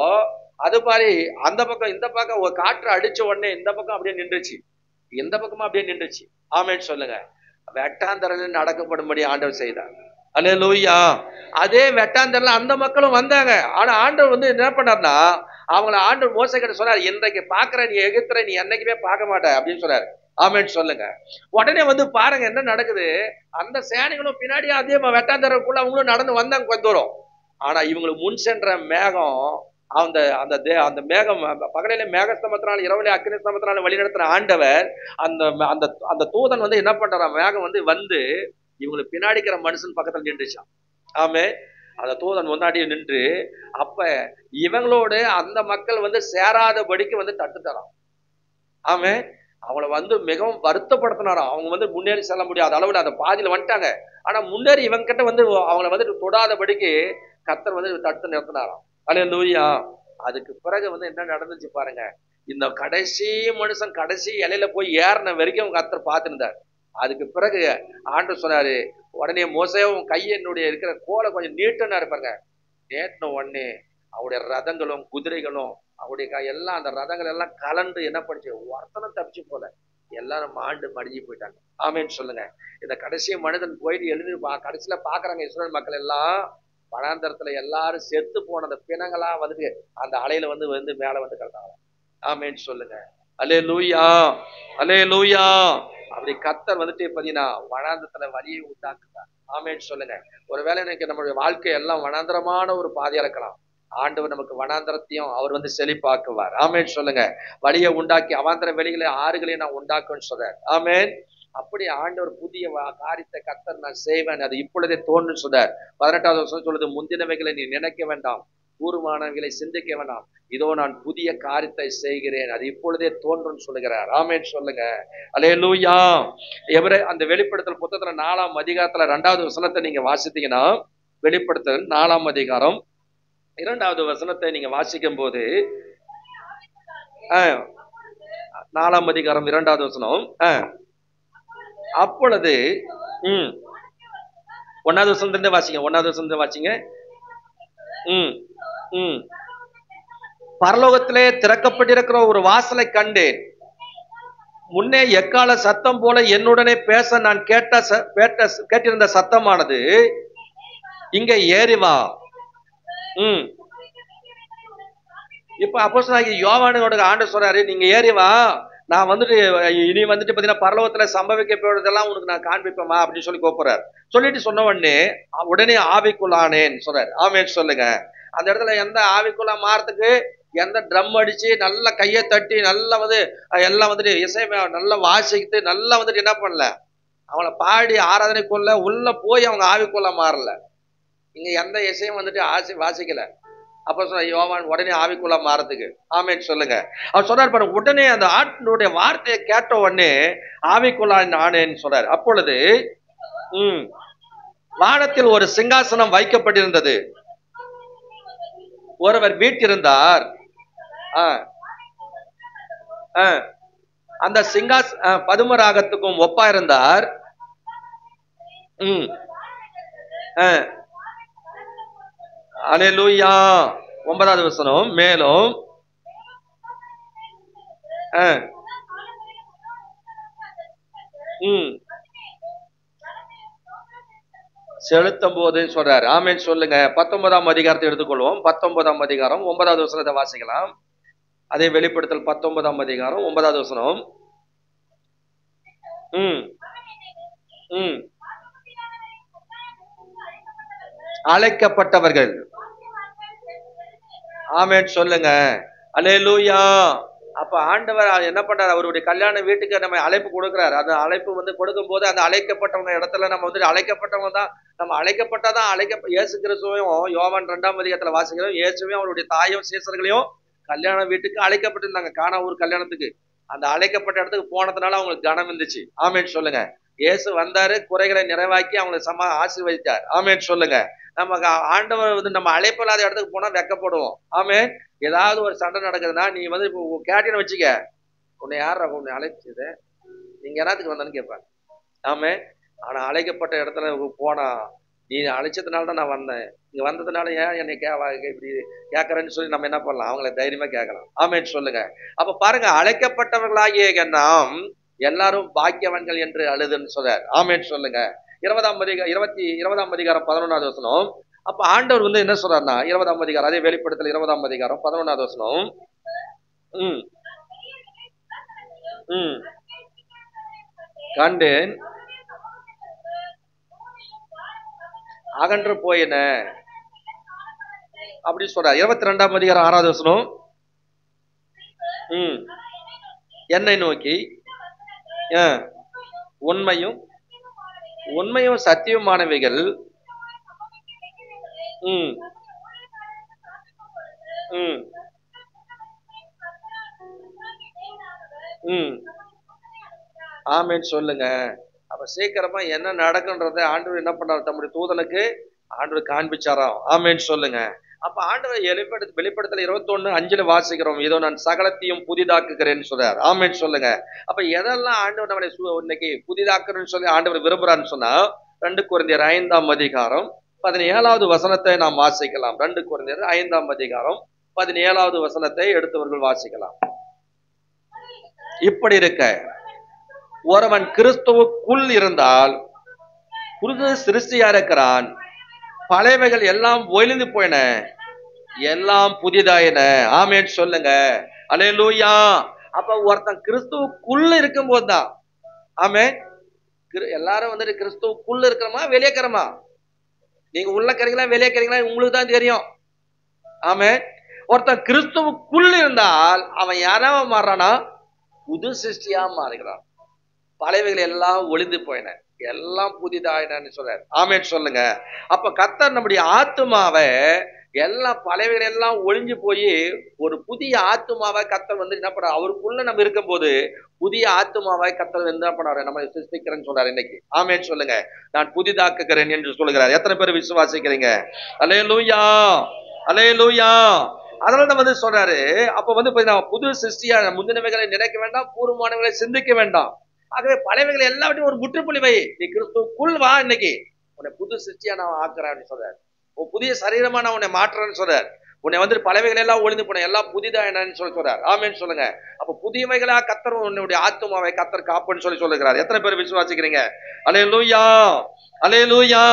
அது மாதிரி அந்த பக்கம் இந்த பக்கம் ஒரு காற்று அடிச்ச உடனே இந்த பக்கம் அப்படியே நின்றுச்சு, இந்த பக்கமா அப்படியே நின்றுச்சு. ஆமென் சொல்லுங்க. வெட்டாந்தரையில் நடக்கப்படும்படி ஆண்டவர் செய்தார். அல்லேலூயா. அதே வெட்டாந்தரையில் அந்த மக்களும் வந்தாங்க. ஆனா ஆண்டவர் வந்து என்ன பண்ணார்னா, அவங்கள ஆண்டவர் மோசே கிட்ட சொன்னார், இன்றைக்கு பாக்குற நீ எகிப்தியரை நீ என்னைக்குமே பார்க்க மாட்ட அப்படின்னு சொன்னார். ஆமென் சொல்லுங்க. உடனே வந்து பாருங்க என்ன நடக்குது, அந்த சேனைகளும் பின்னாடியே அதே வெட்டாந்தரைக்குள்ள அவங்களும் நடந்து வந்தாங்க கொஞ்ச தூரம். ஆனா இவங்களுக்கு முன் சென்ற மேகம், அந்த அந்த அந்த மேகம் பகலிலே மேகஸ்தம்பத்தினால இரவிலே அக்கினி ஸ்தம்பத்தினால வழிநடத்துற ஆண்டவர், அந்த அந்த அந்த தூதன் வந்து என்ன பண்றான், மேகம் வந்து இவங்களுக்கு பின்னாடிக்கிற மனுஷன் பக்கத்துல நின்றுச்சான். ஆமே, அந்த தூதன் முன்னாடியே நின்று அப்ப இவங்களோடு அந்த மக்கள் வந்து சேராதபடிக்கு வந்து தட்டுத்தரான். ஆமே, அவங்கள வந்து மிகவும் வருத்தப்படுத்தினாராம். அவங்க வந்து முன்னேறி செல்ல முடியாத அளவுல அந்த பாதியில வந்துட்டாங்க. ஆனா முன்னேறி இவங்க கிட்ட வந்து அவங்கள வந்து தொடாதபடிக்கு கர்த்தர் வந்து தடுத்து நிறுத்தினாராம். அல்லேலூயா. அதுக்கு பிறகு வந்து என்ன நடந்துச்சு பாருங்க, இந்த கடைசி மனுஷன் கடைசி இலையில போய் ஏறின வரைக்கும் கர்த்தர் பார்த்திருந்தார். அதுக்கு பிறகு ஆண்டவர் சொன்னாரு, உடனே மோசேவும் கையினுடைய இருக்கிற கோலை கொஞ்சம் நீட்டுனாரு பாருங்க. நேட்டின உடனே அவருடைய ரதங்களும் குதிரைகளும் அவருடைய எல்லாம் அந்த ரதங்கள் எல்லாம் கலந்து என்ன பண்ணுச்சு, ஒருத்தனும் தப்பிச்சு போல, எல்லாரும் மாண்டு மடிஞ்சு போயிட்டாங்க. ஆமேன்னு சொல்லுங்க. இந்த கடைசி மனிதன் போயிட்டு எழுதி கடைசியில பாக்குறாங்க, இஸ்ரேல் மக்கள் எல்லாம் வனாந்தரத்துல எல்லாரும் செத்து போன அந்த பிணங்களா வந்துட்டு அந்த அலையில வந்து மேல வந்து கலந்தாங்க. ஆமேன்னு சொல்லுங்க. அல்லேலூயா, அல்லேலூயா. அப்படி கர்த்தர் வந்துட்டு பாத்தீங்கன்னா வனாந்தரத்துல வழியை உண்டாக்குறார். ஆமேன்னு சொல்லுங்க. ஒருவேளை எனக்கு நம்மளுடைய வாழ்க்கை எல்லாம் வனாந்தரமான ஒரு பாதையா இருக்கலாம். ஆண்டவர் நமக்கு வனாந்தரத்தையும் அவர் வந்து செழிப்பாக்குவார். ஆமேன் சொல்லுங்க. வழியை உண்டாக்கி அவாந்தர வெளிகளை ஆறுகளையும் நான் உண்டாக்குன்னு சொல்றார். ஆமேன். அப்படி ஆண்டவர் புதிய காரியத்தை கர்த்தர் நான் செய்வேன், அது இப்பொழுதே தோன்று சொல்றார். 18வது வசனம் சொல்லுது, முந்தினவைகளை நீ நினைக்க வேண்டாம், கூறுமானவைகளை சிந்திக்க வேண்டாம், இதோ நான் புதிய காரியத்தை செய்கிறேன், அது இப்பொழுதே தோன்றும் சொல்லுகிறார். ஆமேன் சொல்லுங்க. அல்லேலூயா. அந்த வெளிப்படுத்தல் புத்தகத்துல 4ஆம் அதிகாரத்துல 2வது வசனத்தை நீங்க வாசித்தீங்கன்னா, வெளிப்படுத்தல் 4ஆம் அதிகாரம் 2வது வசனத்தை நீங்க வாசிக்கும் போது, 4ஆம் அதிகாரம் 2வது வசனம், அப்பொழுது 1வது வசனத்திலிருந்து வாசிங்க. 1வது வசனத்தை வாசிங்க. பரலோகத்திலே திறக்கப்பட்டிருக்கிற ஒரு வாசலை கண்டேன். முன்னே எக்கால சத்தம் போல என்னுடனே பேச நான் கேட்டிருந்த சத்தமானது, இங்க ஏறி வா. இப்ப அப்போஸ்தலனாகிய யோவானோட ஆண்டவர் சொல்றாரு, நீங்க ஏறி வா, நான் வந்துட்டு இனி வந்துட்டு பாத்தீங்கன்னா பரலோகத்துல சம்பவிக்க போறதெல்லாம் உனக்கு நான் காண்பிப்பேமா அப்படின்னு சொல்லி கூப்பிடுறாரு. சொல்லிட்டு சொன்ன உடனே ஆவிக்குள்ளானேன்னு சொல்றாரு. ஆமேன்னு சொல்லுங்க. அந்த இடத்துல எந்த ஆவிக்குள்ளா மாறத்துக்கு, எந்த ட்ரம் அடிச்சு நல்லா கையை தட்டி நல்லா வந்து எல்லாம் வந்துட்டு இசை நல்லா வாசிக்கிட்டு நல்லா வந்துட்டு என்ன பண்ணல, அவங்கள பாடி ஆராதனைக்குள்ள உள்ள போய் அவங்க ஆவிக்குள்ள மாறல. இங்க எந்த இசையும் வந்துட்டு வாசிக்கல. அப்ப சொன்ன யோவான் உடனே ஆவிக்குள்ள மாறதுக்கு. ஆமேன்னு சொல்லுங்க. அவர் சொன்னார் பாருங்க, உடனே அந்த ஆட்டினுடைய வார்த்தையை கேட்ட உடனே ஆவிக்குள்ளா ஆனேன்னு சொல்றாரு. அப்பொழுது வானத்தில் ஒரு சிங்காசனம் வைக்கப்பட்டிருந்தது, ஒருவர் வீட்டிருந்தார். அந்த பதுமராகத்துக்கும் ஒப்பா இருந்தார். அல்லேலூயா. 9வது வசனம், மேலும் செலுத்தும் போது சொல்றாரு. ஆமென் சொல்லுங்க. 19ஆம் அதிகாரத்தை எடுத்துக்கொள்வோம். 19ஆம் அதிகாரம் 9வது வசனத்தை வாசிக்கலாம். அதே வெளிப்படுத்தல் 19ஆம் அதிகாரம் 9வது வசனம். அழைக்கப்பட்டவர்கள். ஆமென் சொல்லுங்க. அல்லேலூயா. அப்ப ஆண்டவர் என்ன பண்றாரு? அவருடைய கல்யாண வீட்டுக்கு நம்ம அழைப்பு கொடுக்கிறார். அந்த அழைப்பு கொடுக்கும் போது அந்த அழைக்கப்பட்டவங்க இடத்துல நம்ம அழைக்கப்பட்டவங்க தான். நம்ம அழைக்கப்பட்டாதான் இயேசு கிறிஸ்துவையும் யோவான் 2ஆம் அதிகாரத்துல வாசிக்கிறோம். இயேசுவையும் அவருடைய தாயும் சீசர்களையும் கல்யாண வீட்டுக்கு அழைக்கப்பட்டிருந்தாங்க. கானா ஊர் கல்யாணத்துக்கு. அந்த அழைக்கப்பட்ட இடத்துக்கு போனதுனால அவங்களுக்கு கனம் இருந்துச்சு. ஆமென் சொல்லுங்க. இயேசு வந்தாரு, குறைகளை நிறைவாக்கி அவங்களை ஆசீர்வதித்தார். ஆமென் சொல்லுங்க. நமக்கு ஆண்டவர் நம்ம அழைப்பில்லாத இடத்துக்கு போனா வெக்கப்படுவோம். ஆமென். ஏதாவது ஒரு சண்டை நடக்குதுன்னா நீ கேட்டீன்னு வச்சுக்க, உன்னை யாரா உன்னை அழைச்சது, நீங்க என்னத்துக்கு வந்தான்னு கேட்பாங்க. ஆமென். ஆனா அழைக்கப்பட்ட இடத்துல போனா, நீ அழைச்சதுனால தான் நான் வந்தேன், இங்க வந்ததுனால ஏன் என்னை இப்படி கேட்கறேன்னு சொல்லி நம்ம என்ன பண்ணலாம்? அவங்களை தைரியமா கேட்கலாம். ஆமென் சொல்லுங்க. அப்ப பாருங்க, அழைக்கப்பட்டவர்களாகிய நாம் எல்லாரும் பாக்கியவன்கள் என்று அழுதுன்னு சொல்றார். ஆமென் சொல்லுங்க. 20ஆம் அதிகாரம் 11வது வசனம். அப்ப ஆண்டவர் என்ன சொல்றாருன்னா, 20ஆம் அதிகாரம், அதே வெளிப்படுத்தல் 20ஆம் அதிகாரம் 11வது வசனம். கண்டேன், அகன்று போயின அப்படி சொல்றார். 22ஆம் அதிகாரம் 6வது வசனம். என்னை நோக்கி உண்மையும் சத்தியமானவைகள் ஆமென் சொல்லுங்க. அப்ப சீக்கிரமா என்ன நடக்குன்றத ஆண்டவர் என்ன பண்றாரு? தம்முடைய தூதனுக்கு ஆண்டவர் காண்பிச்சாராம். ஆமென் சொல்லுங்க. அப்ப ஆண்டவர் வெளிப்படுத்தல் 21:5 வாசிக்கிறோம். இதோ நான் சகலத்தையும் புதிதாக்குகிறேன்னு சொல்றார். ஆமென் சொல்லுங்க. அப்ப எதெல்லாம் ஆண்டவர் நம்மளை இன்னைக்கு புதிதாக்குறேன்னு சொல்லி ஆண்டவர் விரும்புறான்னு சொன்னா, 2 கொரிந்தியர் 5ஆம் அதிகாரம் 17வது வசனத்தை நாம் வாசிக்கலாம். 2 கொரிந்தியர் 5ஆம் அதிகாரம் 17வது வசனத்தை எடுத்தவர்கள் வாசிக்கலாம். இப்படி இருக்க ஒருவன் கிறிஸ்துவுக்குள் இருந்தால் புது சிருஷ்டியா இருக்கிறான், பழையவைகள் எல்லாம் ஒழிந்து போயின, எல்லாம் புதிதாயின. ஆமென் சொல்லுங்க. அல்லேலூயா. அப்ப ஒருத்தன் கிறிஸ்துவுக்குள்ள இருக்கும் போதுதான். ஆமென். எல்லாரும் கிறிஸ்துவுக்குள்ள இருக்கிறோமா வெளியே இருக்கிறோமா? நீங்க உள்ள கறீங்களா வெளியே கறீங்களா உங்களுக்கு தான் தெரியும். ஆமென். ஒருத்தன் கிறிஸ்துவுக்குள்ள இருந்தால் அவன் யாராவ மாறானா? புது சிருஷ்டியா மாறுகிறான். பழையவைகள் எல்லாம் ஒளிந்து போயின, எல்லாம் புதிதாயினு சொல்றாரு. ஆமென் சொல்லுங்க. அப்ப கர்த்தர் நம்முடைய ஆத்துமாவை எல்லாம் பழையவைகள் எல்லாம் ஒளிஞ்சு போய் ஒரு புதிய ஆத்துமாவை கர்த்தர் என்ன பண்ண, அவருக்குள்ள நம்ம இருக்கும் போது புதிய ஆத்துமாவை கர்த்தர் என்ன பண்ணாரு? நம்ம சிருஷ்டிக்கிறேன்னு சொல்றாரு இன்னைக்கு. ஆமென் சொல்லுங்க. நான் புதிதாக்குகிறேன் என்று சொல்லுகிறார். எத்தனை பேர் விசுவாசிக்கிறீங்க? அல்லேலூயா, அல்லேலூயா. அதனால சொல்றாரு. அப்ப புது சிருஷ்டியா, முந்தினவைகளை நினைக்க வேண்டாம், பூர்வமானவைகளை சிந்திக்க வேண்டாம். ஆகவே பழையவைகளை எல்லாவற்றையும் ஒரு முற்றுப்புள்ளி வை. நீ கிறிஸ்துவுக்குள் வா, இன்னைக்கு உன்னை புது சிருஷ்டியா நான் ஆக்குறேன்னு சொல்றாரு. புதிய சரீரமா நான் உன்னை மாற்றுறேன்னு சொல்றாரு. உன்னை பழையவைகள் எல்லாம் ஒளிந்து போன எல்லாம் புதிதா என்னன்னு சொல்றாரு. ஆமென் சொல்லுங்க. அப்ப புதியவைகளா கர்த்தர் உன்னுடைய ஆத்துமாவை கர்த்தர் காப்புன்னு சொல்லுகிறார். எத்தனை பேர் விசுவாசிக்கிறீங்க? அல்லேலூயா, அல்லேலூயா.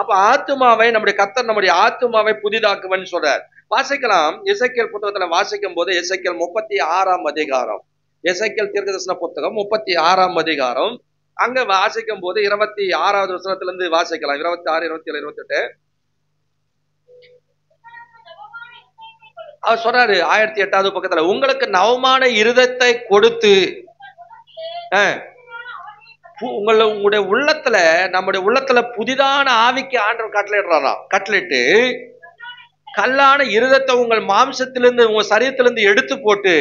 அப்ப ஆத்துமாவை நம்முடைய கர்த்தர் நம்முடைய ஆத்துமாவை புதிதாக்குவன்னு சொல்றார். வாசிக்கலாம். எசேக்கியேல் புத்தகத்துல வாசிக்கும் போது எசேக்கியேல் 36ஆம் அதிகாரம், எசேக்கியேல் தீர்க்கதரிசன புத்தகம் 36ஆம் அதிகாரம், அங்க வாசிக்கும் போது 26வது வசனத்துல இருந்து வாசிக்கலாம். 26, 27, 28 அவர் சொல்றாரு. 1008வது பக்கத்துல, உங்களுக்கு நவமான இருதயத்தை கொடுத்து உங்களுடைய உள்ளத்துல, நம்முடைய உள்ளத்துல புதிதான ஆவிக்கு ஆண்டவர் கட்டளையிடுறாராம். கட்டளையிட்டு கல்லான இருதயத்தை உங்கள் மாம்சத்திலிருந்து உங்க சரீரத்திலிருந்து எடுத்து போட்டு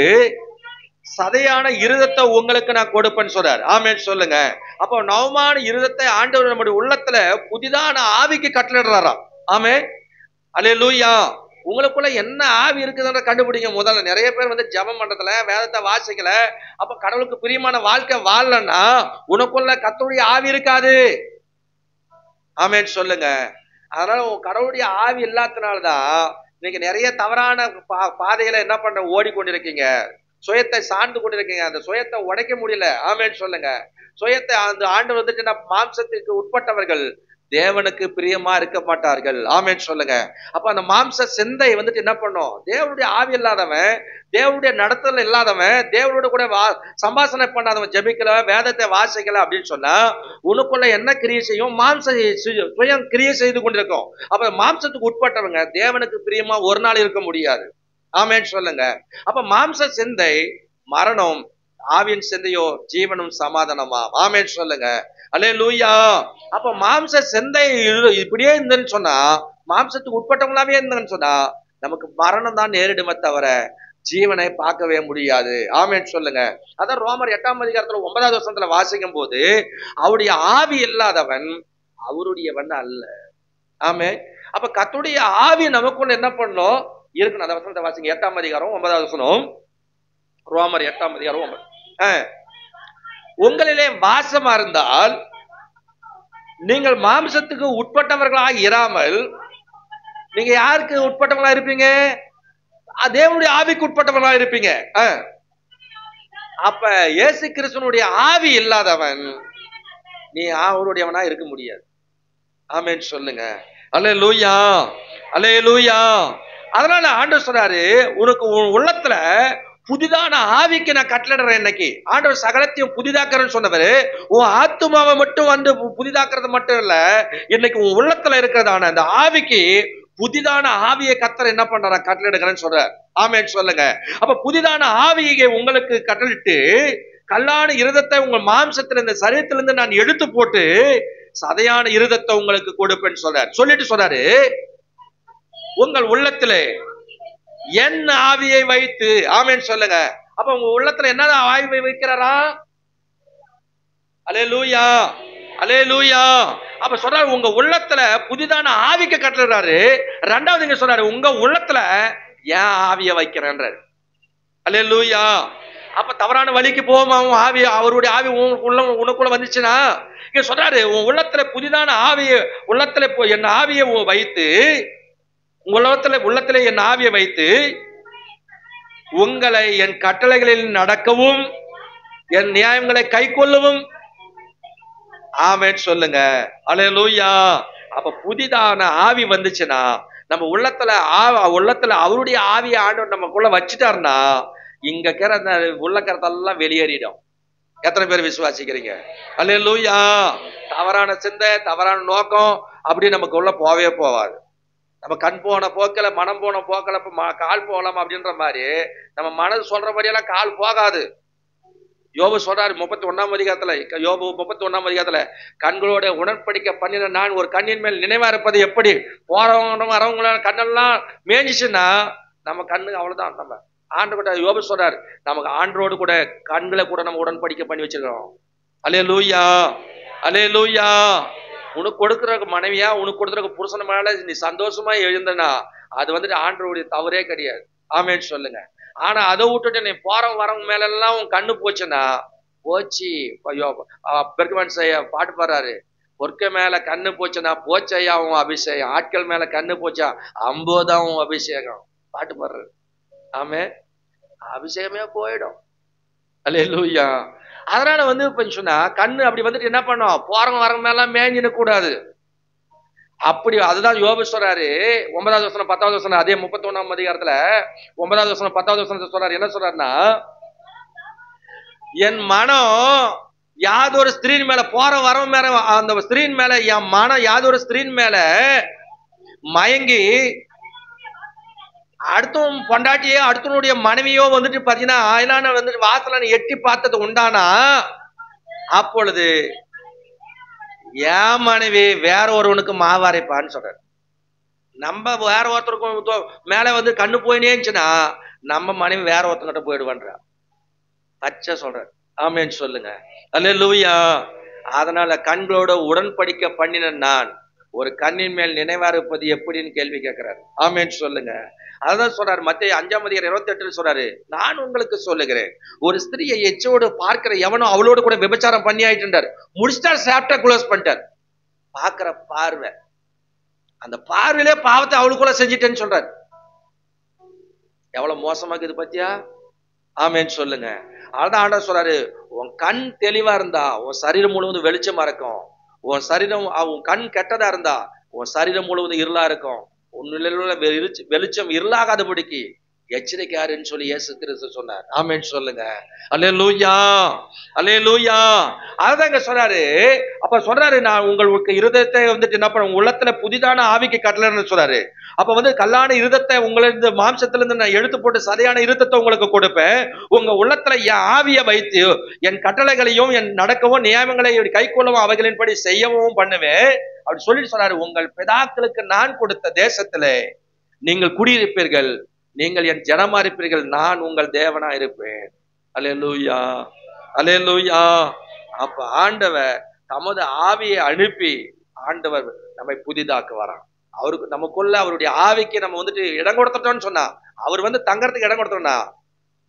சதையான இருதயத்தை உங்களுக்கு நான் கொடுப்பேன்னு சொல்றாரு. ஆமென் சொல்லுங்க. அப்போ நவமான இருதயத்தை ஆண்டவர் நம்முடைய உள்ளத்துல புதிதான ஆவிக்கு கட்டளையிடுறாராம். ஆமென், அல்லேலூயா. உங்களுக்குள்ள என்ன ஆவி இருக்குதுன்ற கண்டுபிடிங்க. முதல்ல நிறைய பேர் ஜெபம் பண்றதுல, வேதத்தை வாசிக்கல, அப்ப கடவுளுக்கு பிரியமான வாழ்க்கை வாழலன்னா உனக்குள்ள கர்த்தருடைய ஆவி இருக்காது. ஆமென் சொல்லுங்க. அதனால கடவுளுடைய ஆவி இல்லாதனால்தான் நீங்க நிறைய தவறான பாதையில என்ன பண்ண ஓடிக்கொண்டிருக்கீங்க. சுயத்தை சார்ந்து கொண்டிருக்கீங்க. அந்த சுயத்தை உடைக்க முடியல. ஆமென் சொல்லுங்க. சுயத்தை அந்த ஆண்டு வந்துட்டு மாம்சத்திற்கு உட்பட்டவர்கள் தேவனுக்கு பிரியமா இருக்க மாட்டார்கள். ஆமென் சொல்லுங்க. அப்ப அந்த மாம்ச சிந்தை வந்துட்டு என்ன பண்ணும்? தேவனுடைய ஆவி இல்லாதவன், தேவனுடைய நடத்தல் இல்லாதவன், தேவனோட கூட சம்பாஷணை பண்ணாதவன், ஜெபிக்கல, வேதத்தை வாசிக்கல அப்படின்னு சொன்னா உனக்குள்ள என்ன கிரியை செய்யும்? மாம்ச சுயம் கிரியை செய்து கொண்டிருக்கும். அப்ப மாம்சத்துக்கு உட்பட்டவங்க தேவனுக்கு பிரியமா ஒரு நாள் இருக்க முடியாது. ஆமென் சொல்லுங்க. அப்ப மாம்ச சிந்தை மரணம், ஆவியின் சிந்தையோ ஜீவனும் சமாதானமா. ஆமென் சொல்லுங்க. அல்லேலூயா. அப்ப மாம்ச சிந்தை இப்படியே இருந்தேன்னு சொன்னா, மாம்சத்துக்கு உட்பட்டவங்களாவே இருந்தேன்னு சொன்னா நமக்கு மரணம் தான் நேரிடுமே தவிர ஜீவனை பார்க்கவே முடியாது. ஆமென் சொல்லுங்க. அதான் ரோமர் 8ஆம் அதிகாரத்துல 9வது வசனத்துல வாசிக்கும் போது அவருடைய ஆவி இல்லாதவன் அவருடையவன் அல்ல. ஆமென். அப்ப கர்த்தருடைய ஆவி நமக்குள்ள என்ன பண்ணும்? இருக்கணும். அந்த வசனத்தை வாசிங்க. 8ஆம் அதிகாரம் 9வது வசனம். ரோமர் 8ஆம் அதிகாரம் 9. உங்களிலே வாசமா இருந்தால் நீங்கள் மாம்சத்துக்கு உட்பட்டவர்களாக இராமல் நீங்க யாருக்கு உட்பட்டவங்களா இருப்பீங்க? தேவனுடைய ஆவிக்கு உட்பட்டவர்களா இருப்பீங்க. அப்ப இயேசு கிறிஸ்துவினுடைய ஆவி இல்லாதவன் நீ அவருடையவனா இருக்க முடியாது. ஆமென் சொல்லுங்க. அல்லேலூயா, அல்லேலூயா. அதனால ஆண்டவர் சொல்றாரு, உனக்கு உள்ளத்துல புதிதான ஆவிக்கு நான் கட்டளையிடுறேன். இன்னைக்கு ஆண்டவர் சகலத்தையும் புதிதாக்குறேன்னு சொன்னவர் உன் ஆத்துமாவை மட்டும் வந்து புதிதாக்குறது மட்டும் இல்ல, இன்னைக்கு உன் உள்ளத்துல இருக்கிறதான அந்த ஆவிக்கு புதிதான ஆவியை கர்த்தர் என்ன பண்றாரா? கட்டளையிடுகிறேன்னு சொல்ற. ஆமென் சொல்லுங்க. அப்ப புதிதான ஆவியை உங்களுக்கு கட்டளிட்டு கல்லான இருதத்தை உங்கள் மாம்சத்துல இந்த சரீரத்திலிருந்து நான் எடுத்து போட்டு சதையான இருதத்தை உங்களுக்கு கொடுப்பேன்னு சொல்றாரு. சொல்லிட்டு சொல்றாரு, உங்கள் உள்ளத்திலே என் ஆவியை வைத்து. ஆமென் சொல்லுங்க. அப்ப உங்க உள்ளத்துல என்ன ஆவியை வைக்கிறாரா? அல்லேலூயா, அல்லேலூயா. அப்ப சொல்றாரு, உங்க உள்ளத்துல புதிதான ஆவிக்கு கட்டளைறாரு. ரெண்டாவது இங்க சொல்றாரு, உங்க உள்ளத்துல ஏன் ஆவியை வைக்கிறேன்றாரு. அல்லேலூயா. அப்ப தவறான வழிக்கு போவோமா? ஆவி, அவருடைய ஆவி உனக்குள்ள வந்துச்சுன்னா இங்க சொல்றாரு, உன் உள்ளத்துல புதிதான ஆவியை, உள்ளத்துல என் ஆவியை வைத்து, உள்ளத்திலே என் ஆவியை வைத்து உங்களை என் கட்டளைகளில் நடக்கவும் என் நியாயங்களை கை கொள்ளவும். ஆமென் சொல்லுங்க. அல்லேலூயா. அப்ப புதிதான ஆவி வந்துச்சுன்னா நம்ம உள்ளத்துல அவருடைய ஆவியை ஆண்டவர் நமக்குள்ள வச்சுட்டாருன்னா இங்க உள்ள கருத்தெல்லாம் வெளியேறிடும். எத்தனை பேர் விசுவாசிக்கிறீங்க? அல்லேலூயா. தவறான சிந்தை, தவறான நோக்கம் அப்படி நமக்கு உள்ள போவே போவாது. நம்ம கண் போன போக்கல, மனம் போன போக்கல, கால் போகலாம் அப்படின்ற மாதிரி நம்ம மனது சொல்றபடியெல்லாம் கால் போகாது. யோபு சொல்றாரு 31ஆம் அதிகாரத்துல, யோபு 31ஆம் அதிகாரத்துல, கண்களோட உடன்படிக்கை பண்ணின நான் ஒரு கண்ணின் மேல் நினைவா இருப்பது எப்படி? போறவங்க வரவங்கள கண்ணெல்லாம் மேஞ்சிச்சுன்னா நம்ம கண்ணு அவ்வளவுதான். நம்ம ஆண்டவர்கிட்ட யோபு சொல்றாரு, நமக்கு ஆண்டரோடு கூட கண்களை கூட நம்ம உடன்படிக்கை பண்ணி வச்சிருக்கோம். அல்லேலூயா, அல்லேலூயா. உனக்கு கொடுக்குற மனைவியா, உனக்கு கொடுக்குற புருஷன் மேல நீ சந்தோஷமா எழுந்தனா அது வந்துட்டு ஆண்டவருடைய தவறே கிடையாது. ஆமென் சொல்லுங்க. ஆனா அதை விட்டுட்டு நீ போறவங்க வரவங்க மேல எல்லாம் உன் கண்ணு போச்சுன்னா போச்சு. பெருக்கவன் செய்ய பாட்டு பாடுறாரு, பொற்க மேல கண்ணு போச்சுன்னா போச்சையா உன் அபிஷேகம், ஆட்கள் மேல கண்ணு போச்சா அம்போதான் உன் அபிஷேகம். பாட்டு பாடுறாரு. ஆமே, அபிஷேகமே போயிடும். அல்லேலூயா. அதனால வந்து இப்ப சொன்னா கண்ணு அப்படி வந்துட்டு என்ன பண்ணும்? போறவங்க வரவங்க மேல மேஞ்சின கூடாது. அப்படி அதுதான் யோபு சொல்றாரு. 9வது வசனம் 10வது வசனம், அதே 31ஆம் அதிகாரத்துல 9வது வசனம் 10வது வசனத்தை சொல்றாரு. என்ன சொல்றாருன்னா, என் மனம் யாதொரு ஸ்திரீன் மேல, போற வரவன் மேல, அந்த ஸ்திரீன் மேல என் மனம் யாதொரு ஸ்திரீன் மேல மயங்கி அடுத்தும் பொண்டாட்டியோ அடுத்தனுடைய மனைவியோ வந்துட்டு பாத்தீங்கன்னா ஆயிலான வந்துட்டு வாசலான எட்டி பார்த்தது உண்டானா அப்பொழுது என் மனைவி வேற ஒருவனுக்கு மாவாரைப்பான்னு சொல்றாரு. நம்ம வேற ஒருத்தருக்கும் மேல வந்து கண்ணு போயினேச்சுன்னா நம்ம மனைவி வேற ஒருத்தங்கிட்ட போயிடுவான்றா. பச்சை சொல்றாரு. ஆமென் சொல்லுங்க. அல்லேலூயா. அதனால கண்களோட உடன்படிக்கை பண்ணின நான் ஒரு கண்ணின் மேல் நினைவா இருப்பது எப்படின்னு கேள்வி கேட்கிறாரு. ஆமென் சொல்லுங்க. அதான் சொல்றாரு மத்தேயு 5ஆம் அதிகாரம் 28 சொல்றாரு, நான் உங்களுக்கு சொல்லுகிறேன், ஒரு ஸ்திரியை எச்சோடு பார்க்கிற எவனோ அவளோடு கூட விபச்சாரம் பண்ணி ஆயிட்டுட்டார். முடிச்சிட்டார், சாப்டர் க்ளோஸ் பண்ணிட்டார். பார்க்கிற பார்வை, அந்த பார்வையிலே பாவத்தை அவளுக்குள்ள செஞ்சிட்டேன்னு சொல்றாரு. எவ்வளவு மோசமாக்குது பத்தியா? ஆமென் சொல்லுங்க. அதான் ஆண்டவர் சொல்றாரு, உன் கண் தெளிவா இருந்தா உன் சரீரம் முழுவதும் வெளிச்சமா இருக்கும். உன் சரீரம் உன் கண் கெட்டதா இருந்தா உன் சரீரம் முழுவதும் இருளா இருக்கும். உன்னிலுள்ள வெளிச்சம் இருளாகாதபடிக்கு எச்சரிக்கையாருன்னு சொல்லி இயேசு கிறிஸ்து சொன்னார். ஆமென் சொல்லுங்க. அல்லேலூயா, அல்லேலூயா. அதுதாங்க சொல்றாரு. அப்ப சொல்றாரு, நான் உங்களுக்கு இருதயத்தை வந்துட்டு என்ன பண்ண உள்ளத்துல புதிதான ஆவிக்கு கட்டளைன்னு சொல்றாரு. அப்ப வந்து கல்லான இருதத்தை உங்களிருந்து மாம்சத்திலிருந்து நான் எடுத்து போட்டு சதையான இருதத்தை உங்களுக்கு கொடுப்பேன். உங்க உள்ளத்துல என் ஆவியை வைத்து என் கட்டளைகளையும் என் நடக்கவும் நியமங்களை கை கொள்ளவும் அவைகளின்படி செய்யவும் பண்ணுவேன் அப்படி சொல்லிட்டு சொல்றாரு. உங்கள் பிதாக்களுக்கு நான் கொடுத்த தேசத்திலே நீங்கள் குடியிருப்பீர்கள், நீங்கள் என் ஜனமா இருப்பீர்கள், நான் உங்கள் தேவனா இருப்பேன். அல்லேலூயா, அல்லேலூயா. அப்ப ஆண்டவர் தமது ஆவியை அனுப்பி ஆண்டவர் நம்மை புதிதாக்கு வரான். அவருக்கு நமக்குள்ள அவருடைய ஆவிக்கு நம்ம வந்துட்டு இடம் கொடுத்துட்டோம்னு சொன்னா, அவர் வந்து தங்கறதுக்கு இடம் கொடுத்தோம்னா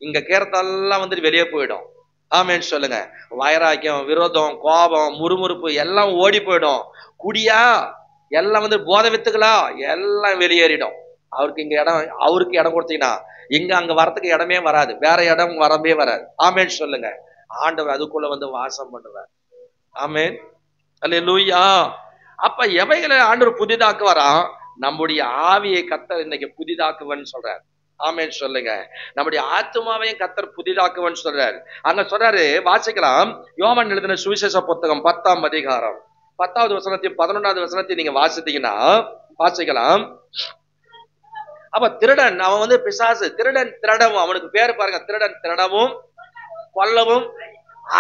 இங்க கேரத்தெல்லாம் வந்துட்டு வெளியே போயிடும். ஆமென் சொல்லுங்க. வைராக்கியம், விரோதம், கோபம், முறுமுறுப்பு எல்லாம் ஓடி போயிடும். குடியா எல்லாம் வந்து போதை வித்துகளா எல்லாம் வெளியேறிடும். அவருக்கு இங்க இடம், அவருக்கு இடம் கொடுத்தீங்கன்னா இங்க அங்க வரத்துக்கு இடமே வராது, வேற இடம் வரவே வராது. ஆமென் சொல்லுங்க. ஆண்டவர் அதுக்குள்ள வந்து வாசம் பண்ணுவார். ஆமென், அல்லேலூயா. அப்ப எவைகளை ஆண்டவர் புதிதாக்கு வரான்? நம்முடைய ஆவியை கர்த்தர் இன்னைக்கு புதிதாக்குவன்னு சொல்றார். ஆமென் சொல்லுங்க. நம்முடைய ஆத்துமாவையும் கர்த்தர் புதிதாக்குவன்னு சொல்றாரு. அங்க சொல்றாரு, வாசிக்கலாம். யோவான் எழுதின சுவிசேஷ புத்தகம் 10ஆம் அதிகாரம் 10வது வசனத்தையும் 11வது வசனத்தையும் நீங்க வாசித்தீங்கன்னா வாசிக்கலாம். அப்ப திருடன் அவன் வந்து பிசாசு, திருடன் திருடவும், அவனுக்கு பேரு பாருங்க, திருடன் திருடவும் கொல்லவும்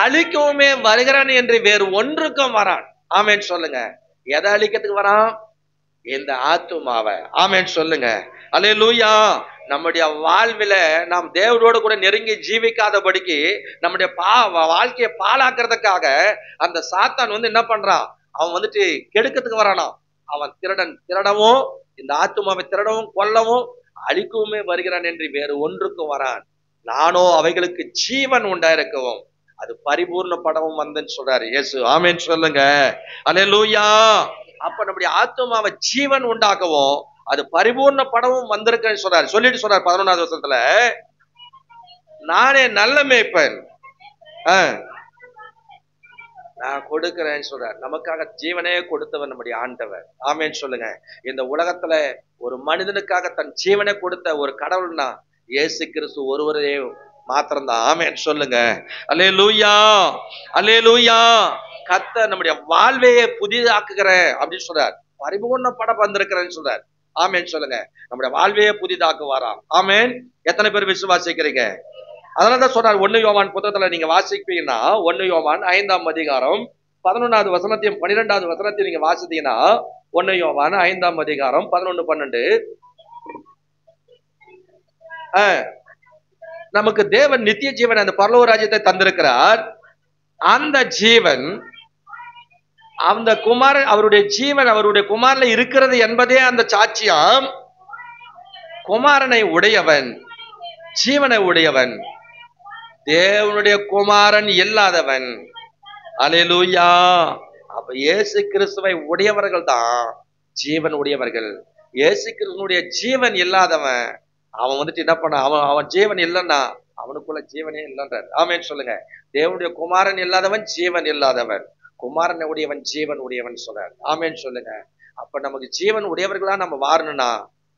அழிக்கவுமே வருகிறான் என்று வேறு ஒன்றுக்கும் வரான். ஆமென் சொல்லுங்க. எதை அழிக்கிறதுக்கு வரான்? இந்த ஆத்துமாவை. ஆமென் சொல்லுங்க. அல்லேலூயா. நம்முடைய வாழ்வில நாம் தேவனோடு கூட நெருங்கி ஜீவிக்காதபடிக்கு நம்முடைய வாழ்க்கையை பாழாக்குறதுக்காக அந்த சாத்தான் வந்து என்ன பண்றான்? அவன் வந்துட்டு கெடுக்கிறதுக்கு வரானா. அவன் திருடன் திருடவும், இந்த ஆத்துமாவை திருடவும் கொல்லவும் அழிக்கவுமே வருகிறான் என்று வேறு ஒன்றுக்கும் வரான். நானோ அவைகளுக்கு ஜீவன் உண்டாயிருக்கவும் அது பரிபூர்ணப்படவும் வந்தேன்னு சொல்றாரு இயேசு. ஆமென் சொல்லுங்க. அல்லேலூயா. அப்ப நம்முடைய ஆத்துமாவை ஜீவன் உண்டாகவும் அது பரிபூர்ணப்படவும் வந்திருக்கேன்னு சொல்றாரு. சொல்லிட்டு சொல்றாரு 11வது வசனத்துல, நானே நல்ல மேய்ப்பன், நான் கொடுக்கிறேன்னு சொல்றார். நமக்காக ஜீவனே கொடுத்தவர் நம்முடைய ஆண்டவர். ஆமென் சொல்லுங்க. இந்த உலகத்துல ஒரு மனிதனுக்காக தன் ஜீவனை கொடுத்த ஒரு கடவுள்னா இயேசு கிறிஸ்து ஒருவரே மாத்திரம்தான். ஆமென் சொல்லுங்க. அல்லேலூயா, அல்லேலூயா. கர்த்தர் நம்முடைய வாழ்வையே புதிதாக்குகிறேன் அப்படின்னு சொல்றார். பரிபூர்ணப்பட வந்திருக்கிறேன்னு சொல்றார். ஆமென் சொல்லுங்க. நம்முடைய வாழ்வையே புதிதாக்குவாராம். ஆமென். எத்தனை பேர் விசுவாசிக்கிறீங்க? அதனாலதான் சொன்னார் 1 யோவான் புத்தகத்துல நீங்க வாசிப்பீங்கன்னா 1 யோவான் 5ஆம் அதிகாரம் 11வது வசனத்தையும் 12வது வசனத்தையும் நீங்க வாசித்தீங்கன்னா 1 யோவான் 5ஆம் அதிகாரம் 11, 12 நமக்கு தேவன் நித்திய ஜீவன், அந்த பரலோக ராஜ்யத்தை தந்திருக்கிறார். அந்த ஜீவன் அந்த குமாரன், அவருடைய ஜீவன் அவருடைய குமாரன்ல இருக்கிறது என்பதே அந்த சாட்சியம். குமாரனை உடையவன் ஜீவனை உடையவன், தேவனுடைய குமாரன் இல்லாதவன். அல்லேலூயா. அப்ப இயேசு கிறிஸ்துவை உடையவர்கள் தான் ஜீவன் உடையவர்கள். இயேசு கிறிஸ்துனுடைய ஜீவன் இல்லாதவன் அவன் வந்துட்டு என்ன பண்ண, அவன் ஜீவன் இல்லைன்னா அவனுக்குள்ள ஜீவனே இல்லைன்றார். ஆமென் சொல்லுங்க. தேவனுடைய குமாரன் இல்லாதவன் ஜீவன் இல்லாதவன், குமாரனை உடையவன் ஜீவன் உடையவன் சொல்றார். ஆமென் சொல்லுங்க. அப்ப நமக்கு ஜீவன் உடையவர்களா நம்ம வாழணும்னா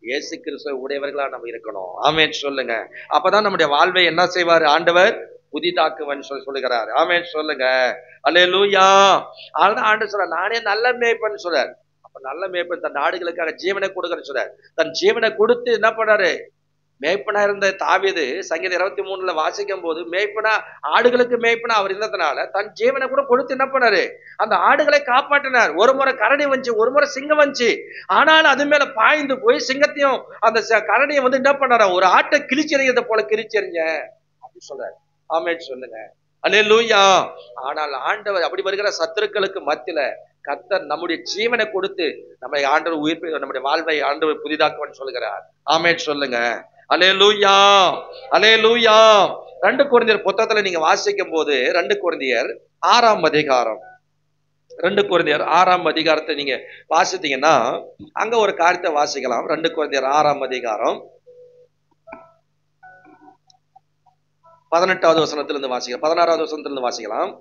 இயேசு கிறிஸ்துவை உடையவர்களா நம்ம இருக்கணும். ஆமென் சொல்லுங்க. அப்பதான் நம்முடைய வாழ்வை என்ன செய்வார்? ஆண்டவர் புதிதாக்குவன் சொல்லுகிறார். ஆமென் சொல்லுங்க. அல்லேலூயா. அதுதான் ஆண்டவர் சொல்றார், நானே நல்ல மேய்ப்பன் சொல்றார். அப்ப நல்ல மேய்ப்பன் தன் ஆடுகளுக்காக ஜீவனை கொடுக்கறன்னு சொல்றார். தன் ஜீவனை கொடுத்து என்ன பண்ணாரு? மேய்ப்பனா இருந்த தாவீது சங்கீதம் 23 வாசிக்கும் போது மேய்ப்பனா, ஆடுகளுக்கு மேய்ப்பனா அவர் இருந்ததுனால தன் ஜீவனை கூட கொடுத்து என்ன பண்ணாரு? அந்த ஆடுகளை காப்பாற்றினார். ஒரு முறை கரடி வந்துச்சு, ஒரு முறை சிங்கம் வந்துச்சு. ஆனாலும் அது மேல பாய்ந்து போய் சிங்கத்தையும் அந்த கரடியை வந்து என்ன பண்ணாரா? ஒரு ஆட்டை கிழிச்செறியத போல கிழிச்செறிஞ்ச அப்படின்னு சொல்றாரு. ஆமென் சொல்லுங்க. அல்லேலூயா. ஆனால் ஆண்டவர் அப்படி வருகிற சத்துருக்களுக்கு மத்தியில கர்த்தர் நம்முடைய ஜீவனை கொடுத்து நம்மை ஆண்டவர் உயிர், நம்முடைய வாழ்வை ஆண்டவர் புதிதாக்குவன்னு சொல்லுகிறார். ஆமென் சொல்லுங்க. அல்லேலூயா, அல்லேலூயா. 2 கொரிந்தியர் புத்தகத்துல நீங்க வாசிக்கும் போது 2 கொரிந்தியர் 6ஆம் அதிகாரம் 2 கொரிந்தியர் 6ஆம் அதிகாரத்தை நீங்க வாசித்தீங்கன்னா அங்க ஒரு காரியத்தை வாசிக்கலாம். 2 கொரிந்தியர் 6ஆம் அதிகாரம் 18வது வசனத்திலிருந்து வாசிக்கலாம், 16வது வசனத்திலிருந்து வாசிக்கலாம்.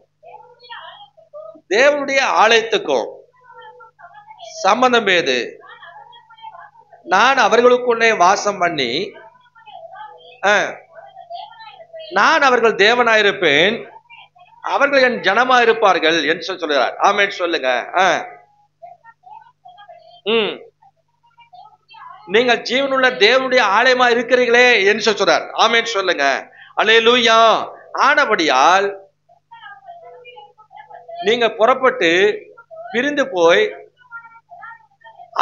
தேவனுடைய ஆலயத்துக்கும் சம்பந்தம் ஏது? நான் அவர்களுக்குள்ளே வாசம் பண்ணி நான் அவர்கள் தேவனாயிருப்பேன், அவர்கள் என் ஜனமாயிருப்பார்கள் என்று சொல்லுகிறார். ஆமென் சொல்லுங்க. நீங்கள் ஜீவனுள்ள தேவனுடைய ஆலயமா இருக்கிறீர்களே என்று சொல்றார். ஆமென் சொல்லுங்க. அல்லேலூயா. ஆனபடியால் நீங்க புறப்பட்டு பிரிந்து போய்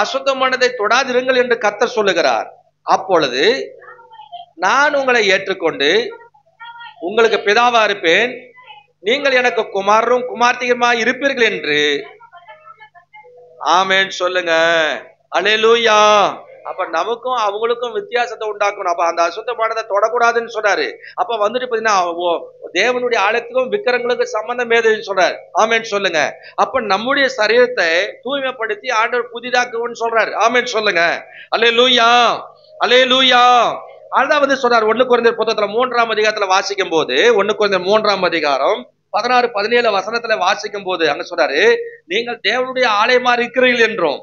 அசுத்தமானதை தொடாதிருங்கள் என்று கர்த்தர் சொல்லுகிறார். அப்பொழுது நான் உங்களை ஏற்றுக்கொண்டு உங்களுக்கு பிதாவா இருப்பேன், நீங்கள் எனக்கு குமாரரும் குமார்த்தியுமா இருப்பீர்கள் என்று. ஆமென் சொல்லுங்க. அல்லேலூயா. அப்ப நமக்கும் அவங்களுக்கும் வித்தியாசத்தை உண்டாக்கணும். அப்ப அந்த அசுத்தமானதை தொடக்கூடாதுன்னு சொன்னாரு. அப்ப வந்துட்டு பாத்தீங்கன்னா தேவனுடைய ஆலயத்துக்கும் விக்கிரங்களுக்கு சம்பந்தம் ஏதுன்னு சொல்றாரு. ஆமென் சொல்லுங்க. அப்ப நம்முடைய சரீரத்தை தூய்மைப்படுத்தி ஆண்டவர் புதிதாக்குன்னு சொல்றாரு. ஆமென் சொல்லுங்க. அல்லேலூயா. அல்லேலூயா. அதாவது சொல்றாரு 1 கொரிந்தியர் புத்தகத்துல 3ஆம் அதிகாரத்துல வாசிக்கும் போது, 1 கொரிந்தியர் 3ஆம் அதிகாரம் 16, 17 வசனத்துல வாசிக்கும் போது அங்க சொல்றாரு, நீங்கள் தேவனுடைய ஆலயமா இருக்கிறீர்கள் என்றும்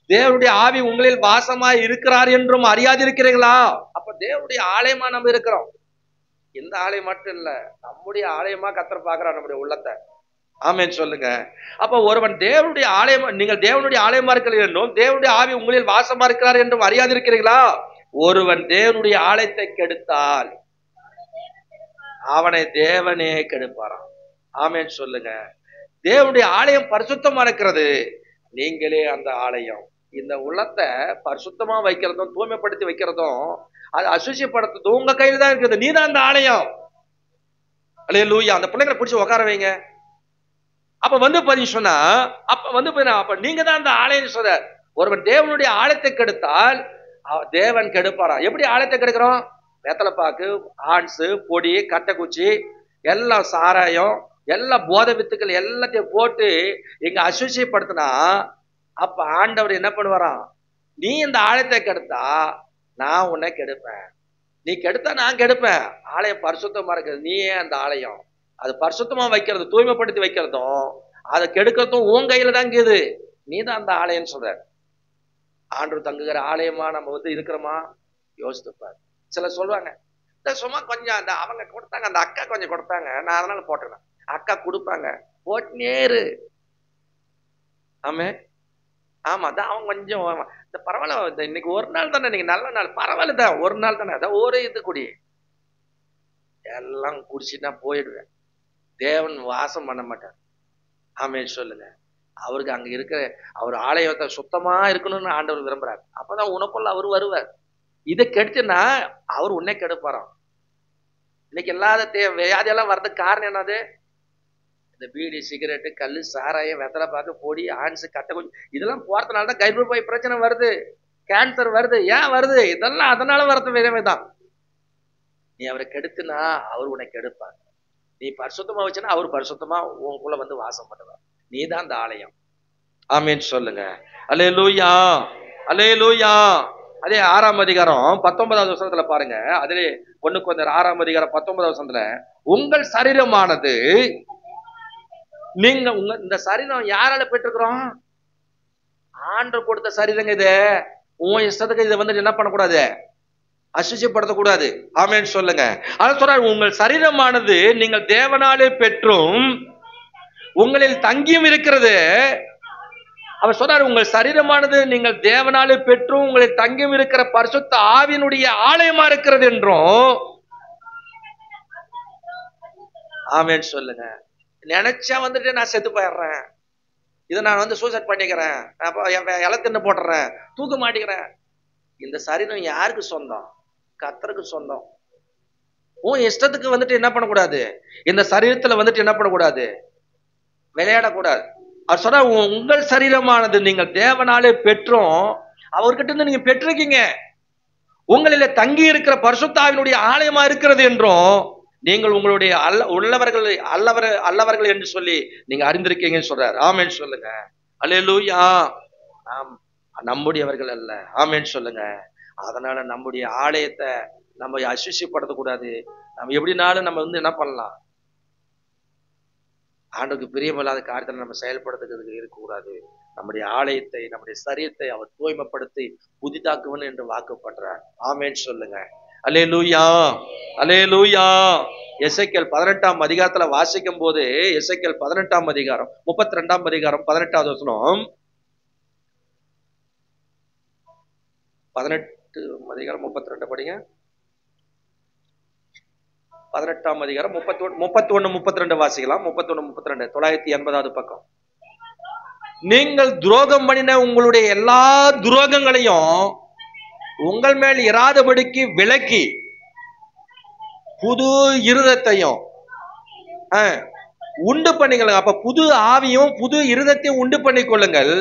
தேவனுடைய ஆவி உங்களில் வாசமாய் இருக்கிறார் என்றும் அறியாதிருக்கிறீர்களா? அப்ப தேவனுடைய ஆலயமா நம்ம இருக்கிறோம். இந்த ஆலயம் மட்டும் இல்ல, நம்முடைய ஆலயமா கர்த்தர் பார்க்கிறார் நம்முடைய உள்ளத்தை. ஆமென் சொல்லுங்க. அப்ப ஒருவன் தேவனுடைய ஆலயம், நீங்கள் தேவனுடைய ஆலயமா இருக்கிறீர்கள் என்றும் தேவனுடைய ஆவி உங்களில் வாசமா இருக்கிறார் என்றும் அறியாதிருக்கிறீர்களா? ஒருவன் தேவனுடைய ஆலயத்தை கெடுத்தால் அவனை தேவனே கெடுப்பாராம். ஆமென் சொல்லுங்க. தேவனுடைய ஆலயம் பரிசுத்தமா இருக்கிறது, நீங்களே அந்த ஆலயம். இந்த உள்ளத்தை பரிசுத்தமா வைக்கிறதும் தூய்மைப்படுத்தி வைக்கிறதும் அது அசுசிப்படுத்துறது உங்க கையில தான் இருக்குது. நீ தான் அந்த ஆலயம். அல்லேலூயா. அந்த பிள்ளைங்களை பிடிச்சி உட்கார வைங்க. அப்ப வந்து பாத்தீங்க சொன்னா, அப்ப நீங்க தான் அந்த ஆலயம் சொல்ற. ஒருவன் தேவனுடைய ஆலயத்தை கெடுத்தால் தேவன் கெடுப்பாரா? எப்படி ஆலயத்தை கெடுக்கிறோம்? வெத்தலைப்பாக்கு, ஆன்ஸ், பொடி, கட்டைக்குச்சி, எல்லாம் சாராயம், எல்லா போதை வித்துக்கள் எல்லாத்தையும் போட்டு இங்க அசுசிப்படுத்தினா அப்ப ஆண்டவர் என்ன பண்ணுவாராம்? நீ இந்த ஆலயத்தை கெடுத்தா நான் உன்னை கெடுப்பேன், நீ கெடுத்தா நான் கெடுப்பேன். ஆலயம் பரிசுத்தமா இருக்கிறது, நீயே அந்த ஆலயம். அது பரிசுத்தமா வைக்கிறது, தூய்மைப்படுத்தி வைக்கிறதும் அதை கெடுக்கிறதும் உன் கையில தான் இருக்குது. நீ தான் அந்த ஆலயம் சொல்ற. ஆண்டவர் தங்குகிற ஆலயமா நம்ம வந்து இருக்கிறோமா? யோசித்துப்பார். சில சொல்லுவாங்க, இந்த சும்மா கொஞ்சம் அந்த அவங்க கொடுத்தாங்க, அந்த அக்கா கொஞ்சம் கொடுத்தாங்க, நான் அதனால போட்டுறேன். அக்கா கொடுப்பாங்க, போட்டுனேரு. ஆமே, ஆமா, அதான் அவங்க கொஞ்சம் இந்த பரவாயில்ல, இன்னைக்கு ஒரு நாள் தானே, நீங்க நல்ல நாள், பரவாயில்ல தான், ஒரு நாள் தானே, அதான் ஒரு இது குடி எல்லாம் குடிச்சுட்டா போயிடுவேன். தேவன் வாசம் பண்ண மாட்டார். ஆமே சொல்லுங்க. அவருக்கு அங்க இருக்கிற அவர் ஆலயத்தை சுத்தமா இருக்கணும்னு ஆண்டவர் விரும்புறாரு. அப்பதான் உனக்குள்ள அவர் வருவார். இதை கெடுத்துன்னா அவர் உன்னை கெடுப்பாராம். இன்னைக்கு இல்லாத வியாதியெல்லாம் வர்றதுக்கு காரணம் என்னது? இந்த பீடி, சிகரெட்டு, கல்லு, சாராயம், வெத்தலை பாக்கு, பொடி, ஆன்ஸ், கட்டை குஞ்சு இதெல்லாம் போறதுனால தான் கர்ப்பப்பை பிரச்சனை வருது, கேன்சர் வருது. ஏன் வருது? இதெல்லாம் அதனால வரது வேறவே தான். நீ அவரை கெடுத்துனா அவர் உன்னை கெடுப்பார். நீ பரிசுத்தமா வச்சுன்னா அவர் பரிசுத்தமா உனக்குள்ள வந்து வாசம் பண்ணுவார். நீ தான் அந்த ஆலயம். ஆமென் சொல்லுங்க. அல்லேலூயா. அல்லேலூயா. அதே 6ஆம் அதிகாரம் 19வது வசனத்துல பாருங்க. அதிலே 1 கொரிந்தியர் 6ஆம் அதிகாரம் 19வது வசனத்துல, உங்கள் சரீரமானது, நீங்க இந்த சரீரம் யாரால பெற்றிருக்கிறோம்? ஆண்டவர் கொடுத்த சரீரங்க. இது உன் இஷ்டத்துக்கு இதை வந்து என்ன பண்ணக்கூடாது, அசுசிப்படுத்தக்கூடாது. ஆமென் சொல்லுங்க. அதான் சொல்றாரு, உங்கள் சரீரமானது நீங்கள் தேவனாலே பெற்றும் உங்களில் தங்கியும் இருக்கிறது. அவர் சொல்றாரு, உங்கள் சரீரமானது நீங்கள் தேவனாலே பெற்றும் உங்களில் தங்கியும் இருக்கிற பரிசுத்த ஆவியினுடைய ஆலயமா இருக்கிறது என்றும். ஆமென் சொல்லுங்க. நினைச்சா வந்துட்டு நான் செத்து போயிடுறேன், இதை நான் வந்து சூசைட் பண்ணிக்கிறேன், இலை தின்னு போட்டுறேன், தூக்க மாட்டேங்கிறேன். இந்த சரீரம் யாருக்கு சொந்தம்? கர்த்தருக்கு சொந்தம். உன் இஷ்டத்துக்கு வந்துட்டு என்ன பண்ணக்கூடாது, இந்த சரீரத்துல வந்துட்டு என்ன பண்ணக்கூடாது, விளையாடக்கூடாது. அவர் சொல்ற, உங்கள் சரீரமானது நீங்கள் தேவனாலே பெற்றும் அவர்கிட்ட இருந்து நீங்க பெற்றிருக்கீங்க, உங்களில தங்கி இருக்கிற பரிசுத்த ஆவியினுடைய ஆலயமா இருக்கிறது என்றும் நீங்கள் உங்களுடைய அல்லவர்கள் என்று சொல்லி நீங்க அறிந்திருக்கீங்கன்னு சொல்றாரு. ஆமென் சொல்லுங்க. அல்லேலூயா. நாம் நம்முடையவர்கள் அல்ல. ஆமென் சொல்லுங்க. அதனால நம்முடைய ஆலயத்தை நம்ம அசுசிப்படுத்தக்கூடாது. நம்ம எப்படினாலும் நம்ம என்ன பண்ணலாம், ஆண்டவருக்கு பிரியமில்லாத காரியத்தை நம்ம செயல்படுத்துறதுக்கு இருக்கக்கூடாது. நம்முடைய ஆலயத்தை, நம்முடைய சரீரத்தை அவர் தூய்மைப்படுத்தி புதிதாக்குவன் என்று வாக்குப்படுறார். ஆமென் சொல்லுங்க. அல்லேலூயா, அல்லேலூயா. எசேக்கியேல் 18ஆம் அதிகாரத்துல வாசிக்கும் போது, எசேக்கியேல் 18ஆம் அதிகாரம் 32ஆம் அதிகாரம் 18வது வசனம், 18 அதிகாரம் 32 படிங்க. 18ஆம் அதிகாரம் 31 32 வாசிக்கலாம். 31 32 980வது பக்கம். நீங்கள் துரோகம் பண்ணின உங்களுடைய எல்லா துரோகங்களையும் உங்கள் மேல் இராதபடிக்கு விலக்கி புது இருதத்தையும் உண்டு பண்ணிக்கொள்ளுங்க. அப்ப புது ஆவியும் புது இருதத்தையும் உண்டு பண்ணிக்கொள்ளுங்கள்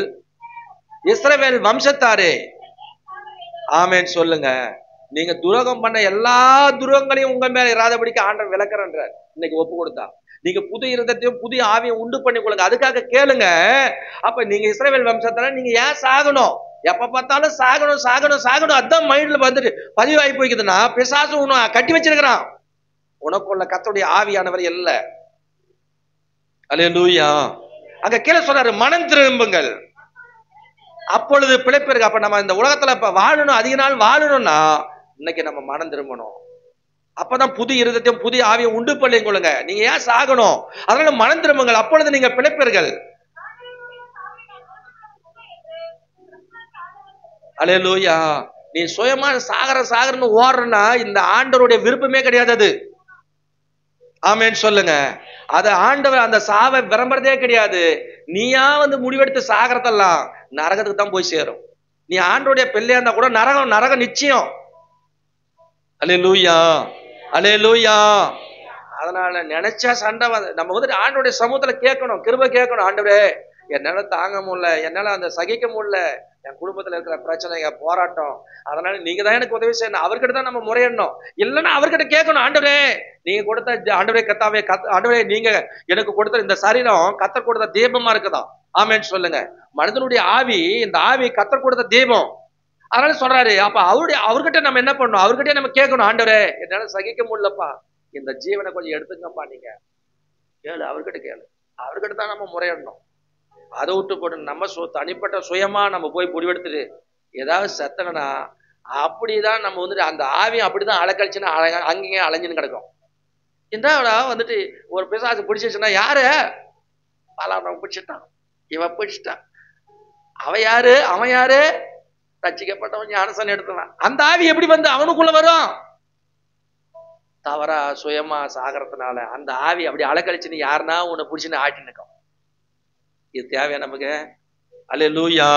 இஸ்ரவேல் வம்சத்தாரே. ஆமென் சொல்லுங்க. நீங்க துரோகம் பண்ண எல்லா துரோகங்களையும் உங்க மேல இராதபடிக்கு ஆண்டவர் விளக்குறன்றார். இன்னைக்கு ஒப்பு கொடுத்தா நீங்க புது இருதத்தையும் புதிய ஆவியும் உண்டு பண்ணி கொள்ளுங்க. அதுக்காக கேளுங்க. அப்ப நீங்க இஸ்ரவேல் வம்சத்தால நீங்க ஏன் சாகணும்? எப்ப பார்த்தாலும் சாகணும் சாகணும் சாகணும், அதான் மைண்ட்ல வந்துட்டு பதிவாகி போய்க்குதுன்னா, பிசாசு உன்னை கட்டி வச்சிருக்கிறான். உனக்குள்ள கர்த்தருடைய ஆவியானவர் இல்ல. அல்லேலூயா. அங்க கீழே சொல்றாரு, மனம் திரும்புங்கள் அப்பொழுது பிழைப்பிருக்கு. அப்ப நம்ம இந்த உலகத்துல இப்ப வாழணும், அதிக நாள் வாழணும்னா இன்னைக்கு நம்ம மனம் திரும்பணும். அப்பதான் புது இருதத்தையும் புதிய ஆவியை உண்டு பண்ணி கொள்ளுங்க. நீங்க ஏன் சாகணும்? அதனால மனம் திரும்புங்கள், அப்பொழுது நீங்க பிழைப்பீர்கள். அல்லேலூயா. நீ சுயமா சாகரன்னு ஓடுறன்னா இந்த ஆண்டவருடைய விருப்பமே கிடையாது அது. ஆமென் சொல்லுங்க. அது ஆண்டவர் அந்த சாவை விரும்புறதே கிடையாது. நீயா முடிவெடுத்து சாகரத்தெல்லாம் நரகத்துக்கு தான் போய் சேரும். நீ ஆண்டவருடைய பிள்ளையா இருந்தா கூட நரகம் நிச்சயம். அல்லேலூயா, அல்லேலூயா. அதனால நினைச்சா சண்டை நம்ம ஆண்டவருடைய சமூகத்துல கேட்கணும், கிருபை கேட்கணும். ஆண்டவரே என்னால தாங்க முடியல, என்னால அந்த சகிக்க முடியல, என் குடும்பத்துல இருக்கிற பிரச்சனைங்க போராட்டம், அதனால நீங்க தான் எனக்கு உதவி செய்யணும். அவர்கிட்ட தான் நம்ம முறையிடணும். இல்லைன்னா அவர்கிட்ட கேட்கணும், ஆண்டவரே நீங்க கொடுத்த, ஆண்டவரே கத்தாவே, ஆண்டவரே நீங்க எனக்கு கொடுத்த இந்த சரீரம் கத்தர் கொடுத்த தீபமா இருக்குதான். ஆமென் சொல்லுங்க. மனிதனுடைய ஆவி, இந்த ஆவி கத்தர் கொடுத்த தீபம். அதனால சொல்றாரு, அப்ப அவர்கிட்ட நம்ம என்ன பண்ணணும்? அவர்கிட்ட நம்ம கேட்கணும், ஆண்டவரே என்னால சகிக்க முடியலப்பா, இந்த ஜீவனை கொஞ்சம் எடுத்துங்கப்பா, நீங்க கேளு, அவர்கிட்ட கேளு. அவர்கிட்ட தான் நம்ம முறையிடணும். அதை விட்டு போட்டு நம்ம தனிப்பட்ட சுயமா நம்ம போய் முடிவெடுத்துட்டு ஏதாவது செத்தனா அப்படிதான் நம்ம அந்த ஆவியம் அப்படிதான் அலைக்கழிச்சுன்னா அங்கேயும் அலைஞ்சுன்னு கிடக்கும். என்னடா ஒரு பிசாசு பிடிச்சிச்சுன்னா, யாரு பலாரம் பிடிச்சிட்டான், இவன் பிடிச்சிட்டான், அவன் யாரு ரட்சிக்கப்பட்டவன் ஞானசன் எடுத்துவான். அந்த ஆவி எப்படி அவனுக்குள்ள வரும்? தவறா சுயமா சாகரத்தினால அந்த ஆவி அப்படி அலைக்கழிச்சுன்னு யாருன்னா உன்னை பிடிச்சுன்னு ஆட்டி நிற்கும். இது தேவையா நமக்கு? அல்லேலூயா.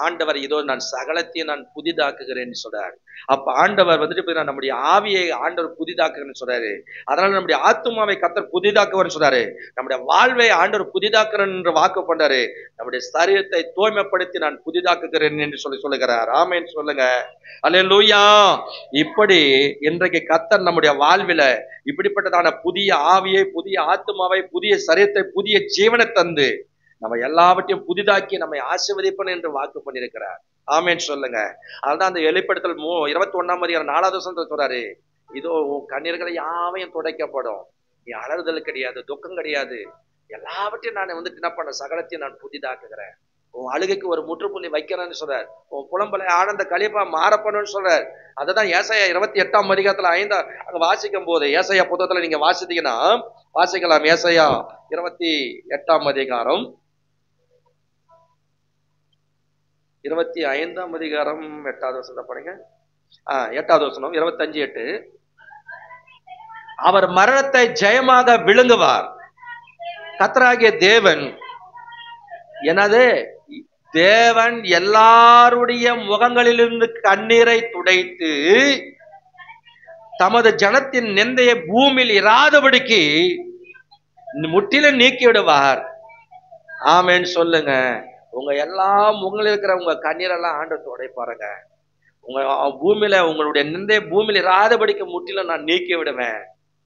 ஆண்டவர் இதோ நான் சகலத்தையும் நான் புதிதாக்குகிறேன்னு சொல்றாரு. அப்ப ஆண்டவர் நம்முடைய ஆவியை ஆண்டவர் புதிதாக்குகிறேன்னு சொல்றாரு. அதனால நம்முடைய ஆத்துமாவை கர்த்தர் புதிதாக்குவார்னு சொல்றாரு. நம்முடைய வாழ்வை ஆண்டவர் புதிதாக்குறேன் என்று வாக்கு பண்றாரு. நம்முடைய சரீரத்தை தூய்மைப்படுத்தி நான் புதிதாக்குகிறேன் என்று சொல்லுகிறார். ஆமென் சொல்லுங்க. அல்லேலூயா. இப்படி இன்றைக்கு கர்த்தர் நம்முடைய வாழ்வில இப்படிப்பட்டதான புதிய ஆவியை, புதிய ஆத்துமாவை, புதிய சரீரத்தை, புதிய ஜீவனை தந்து நம்ம எல்லாவற்றையும் புதிதாக்கி நம்மை ஆசீர்வதிப்பேன் என்று வாக்கு பண்ணியிருக்கிறார். ஆமென் சொல்லுங்க. அதுதான் அந்த வெளிப்படுத்தல் 21ஆம் அதிகாரம் 4வது வசனத்துல சொல்றாரு, இதோ உன் கண்ணீர்களை யாவையும் துடைக்கப்படும், நீ அலறுதல் கிடையாது, துக்கம் கிடையாது, எல்லாவற்றையும் நான் என்ன பண்ண, சகலத்தையும் நான் புதிதாக்குகிறேன், உன் அழுகைக்கு ஒரு முற்றுப்புள்ளி வைக்கிறேன்னு சொல்றார், உன் புலம்பலை ஆனந்த களிப்பா மாறப்படணும்னு சொல்றார். அதுதான் ஏசாயா 28ஆம் அதிகாரத்துல 5 அங்க வாசிக்கும் போது, ஏசாயா புத்தகத்துல நீங்க வாசித்தீங்கன்னா வாசிக்கலாம். ஏசாயா 28ஆம் அதிகாரம் 25ஆம் அதிகாரம் 8வது வசனம் படிங்க. 8வது வசனம் 25:8. அவர் மரணத்தை ஜெயமாக விழுங்குவார். கர்த்தராகிய தேவன், எனது தேவன் எல்லாருடைய முகங்களிலிருந்து கண்ணீரை துடைத்து தமது ஜனத்தின் நிந்தையை பூமியில் இராதபடிக்கு முற்றிலும் நீக்கி விடுவார். ஆமென் சொல்லுங்க. உங்க எல்லா முகங்களில் இருக்கிற உங்க கண்ணீரெல்லாம் ஆண்டவர் துடைப்பாருங்க. உங்க பூமியில உங்களுடைய நிந்தை பூமியில் இராதபடிக்கு முற்றிலும் நான் நீக்கி விடுவேன்.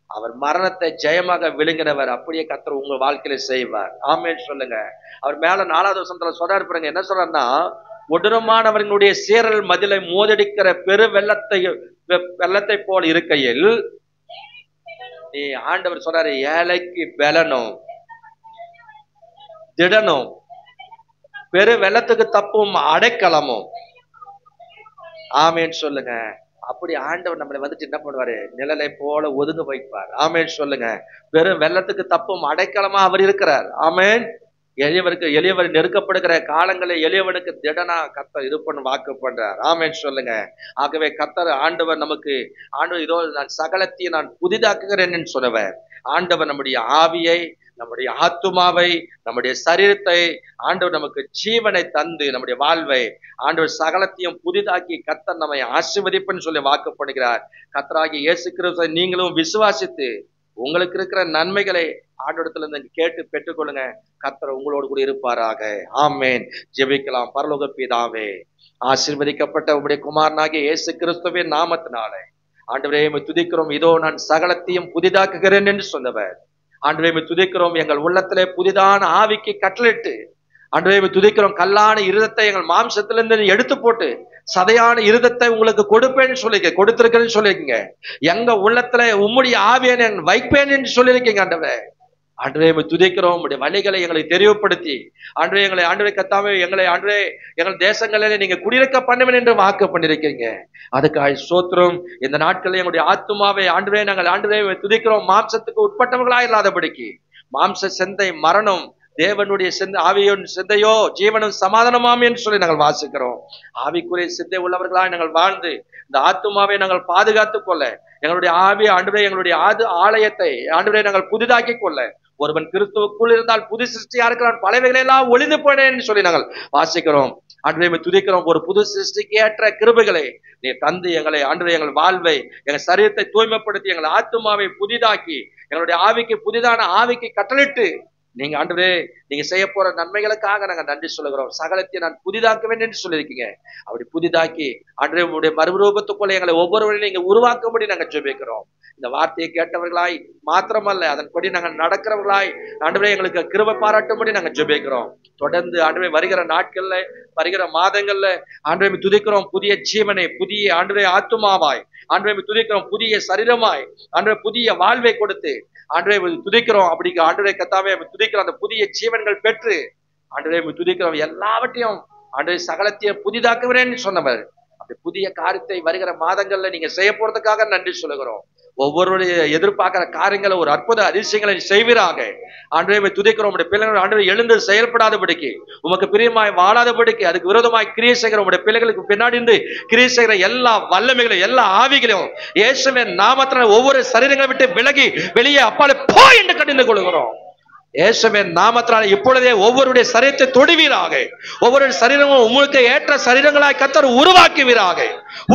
அவர் மரணத்தை ஜெயமாக விழுங்கினவர். அப்படியே கர்த்தர் உங்க வாழ்க்கையில செய்வார். ஆமென் சொல்லுங்க. அவர் மேல 4வது வசனத்துல சொல்றாரு பாருங்க, என்ன சொல்றாருன்னா, கொடூரமானவர்களுடைய சீரல் மதிலை மோதடிக்கிற பெரு வெள்ளத்தை போல் இருக்கையில் நீ ஆண்டவர் சொல்றாரு, ஏழைக்கு பலனும் திடனும் பெரு வெள்ளத்துக்கு தப்பும் அடைக்கலமும். ஆமேன்னு சொல்லுங்க. அப்படி ஆண்டவர் நம்மளை வந்துட்டு என்ன பண்ணுவாரு, நிழலை போல ஒதுங்க வைப்பார். ஆமேன்னு சொல்லுங்க. பெரும் வெள்ளத்துக்கு தப்பும் அடைக்கலமா அவர் இருக்கிறார். ஆமேன். எளியவர் நெருக்கப்படுகிற காலங்களில் எளியவனுக்கு திடனா கர்த்தர் இருப்பன்னு வாக்கு பண்றார். ஆமேன்னு சொல்லுங்க. ஆகவே கர்த்தர் ஆண்டவர் நமக்கு இதோ நான் சகலத்தையும் நான் புதிதாக்குகிறேன்னு சொன்னவர். ஆண்டவர் நம்முடைய ஆவியை, நம்முடைய ஆத்துமாவை, நம்முடைய சரீரத்தை ஆண்டவர் நமக்கு ஜீவனை தந்து நம்முடைய வாழ்வை ஆண்டவர் சகலத்தையும் புதிதாக்கி கர்த்தர் நம்மை ஆசீர்வதிப்புன்னு சொல்லி வாக்கு பண்ணுகிறார். கர்த்தராகிய இயேசு கிறிஸ்துவை நீங்களும் விசுவாசித்து உங்களுக்கு இருக்கிற நன்மைகளை ஆண்டவரிடத்துல இருந்து கேட்டு பெற்றுக்கொள்ளுங்க. கர்த்தர் உங்களோடு கூட இருப்பாராக. ஆமேன். ஜெபிக்கலாம். பரலோக பிதாவே, ஆசீர்வதிக்கப்பட்ட உங்களுடைய குமாரனாகிய இயேசு கிறிஸ்துவின் நாமத்தினாலே ஆண்டவரே துதிக்கிறோம். இதோ நான் சகலத்தையும் புதிதாக்குகிறேன் என்று சொன்னவர். ஆண்டவரே துதிக்கிறோம். எங்கள் உள்ளத்திலே புதிதான ஆவிக்கு கட்டளிட்டு ஆண்டவரே துதிக்கிறோம். கல்லான இருதத்தை எங்கள் மாம்சத்திலிருந்து எடுத்து போட்டு சதையான இருதத்தை உங்களுக்கு கொடுப்பேன்னு சொல்லிக்க, கொடுத்திருக்கிறேன்னு சொல்லிருக்கீங்க. எங்க உள்ளத்துல உம்முடைய ஆவியை நான் வைப்பேன் என்று சொல்லியிருக்கீங்க. ஆண்டவரே துதிக்கிறோம். உடைய வழிகளை எங்களுக்கு தெரியப்படுத்தி ஆண்டவரே எங்களை ஆண்டவரே கத்தாவே எங்களை ஆண்டவரே எங்கள் தேசங்களிலே நீங்க குடியிருக்க பண்ணுவேன் என்று வாக்கு பண்ணிருக்கீங்க. அதுக்காக ஸ்தோத்திரம். இந்த நாட்களில் எங்களுடைய ஆத்துமாவை ஆண்டவரே நாங்கள் ஆண்டவரே துதிக்கிறோம். மாம்சத்துக்கு உட்பட்டவர்களா இல்லாதபடிக்கு மாம்ச சிந்தை மரணம், தேவனுடைய ஆவியின் சிந்தையோ ஜீவனும் சமாதானமாம் என்று சொல்லி நாங்கள் வாசிக்கிறோம். ஆவிக்குரிய சிந்தை உள்ளவர்களாய் நாங்கள் வாழ்ந்து இந்த ஆத்துமாவை நாங்கள் பாதுகாத்துக் கொள்ள, எங்களுடைய ஆவி ஆண்டவரே எங்களுடைய ஆலயத்தை ஆண்டவரே நாங்கள் புதிதாக்கி கொள்ள, ஒருவன் கிறிஸ்துவுக்குள் இருந்தால் புது சிருஷ்டியா இருக்கிறான், பழையவைகளை எல்லாம் ஒளிந்து போனேன்னு சொல்லி நாங்கள் வாசிக்கிறோம். ஆண்டவரே துதிக்கிறோம். ஒரு புது சிருஷ்டிக்கு ஏற்ற கிருபைகளை நீ தந்து எங்களை ஆண்டவரே எங்கள் வாழ்வை எங்கள் சரீரத்தை தூய்மைப்படுத்தி எங்கள் ஆத்துமாவை புதிதாக்கி எங்களுடைய ஆவிக்கு புதிதான ஆவிக்கு கட்டளிட்டு நீங்க ஆண்டவரே நீங்க செய்ய போற நன்மைகளுக்காக நாங்க நன்றி சொல்லுகிறோம். சகலத்தை நான் புதிதாக்குவேன் என்று சொல்லியிருக்கீங்க. அப்படி புதிதாக்கி ஆண்டவரே உங்களுடைய மறுரூபத்துக்குள்ள எங்களை ஒவ்வொருவரையும் நீங்க உருவாக்கும்படி நாங்க ஜெபிக்கிறோம். இந்த வார்த்தையை கேட்டவர்களாய் மாத்திரமல்ல, அதன்படி நாங்கள் நடக்கிறவர்களாய் ஆண்டவரே எங்களுக்கு கிருபை பாராட்டும்படி நாங்க ஜெபிக்கிறோம். தொடர்ந்து ஆண்டவரே வருகிற நாட்கள்ல வருகிற மாதங்கள்ல ஆண்டவரே துதிக்கிறோம். புதிய ஜீவனை, புதிய ஆண்டவரே ஆத்துமாவாய் ஆண்டவரே துதிக்கிறோம். புதிய சரீரமாய் ஆண்டவரே புதிய வாழ்வை கொடுத்து ஆண்டவரே துதிக்கிறோம். அப்படி ஆண்டவரே கத்தாவே துதிக்கிறோம். அந்த புதிய ஜீவன்கள் பெற்று ஆண்டவரே துதிக்கிறோம். எல்லாவற்றையும் ஆண்டவரே சகலத்தையும் புதிதாக்குகிறேன்னு சொன்னவர். அப்படி புதிய காரியத்தை வருகிற மாதங்கள்ல நீங்க செய்ய போறதுக்காக நன்றி சொல்லுகிறோம். ஒவ்வொருடைய எதிர்பார்க்கிற காரியங்களை ஒரு அற்புத அதிசயங்களை செய்வீராக. ஆண்டவரே துதிக்கிறோம். உடைய பிள்ளைகள் ஆண்டவரே எழுந்து செயல்படாதபடிக்கு, உமக்கு பிரியமாய் வாழாதபடிக்கு, அதுக்கு விரோதமாய் கிரியை செய்கிற உடைய பிள்ளைகளுக்கு பின்னாடி இருந்து கிரியை செய்கிற எல்லா வல்லமைகளும் எல்லா ஆவிகளையும் இயேசுவின் நாமத்தினால ஒவ்வொரு சரீரங்களை விட்டு விலகி வெளியே அப்பாலே போ என்று கடிந்து கொள்கிறோம். இயேசுவின் நாமத்தினால இப்பொழுதே ஒவ்வொருடைய சரீரத்தை தொடுவீராக. ஒவ்வொரு சரீரமும் உங்களுக்கு ஏற்ற சரீரங்களாய் கர்த்தர் உருவாக்குவீராக.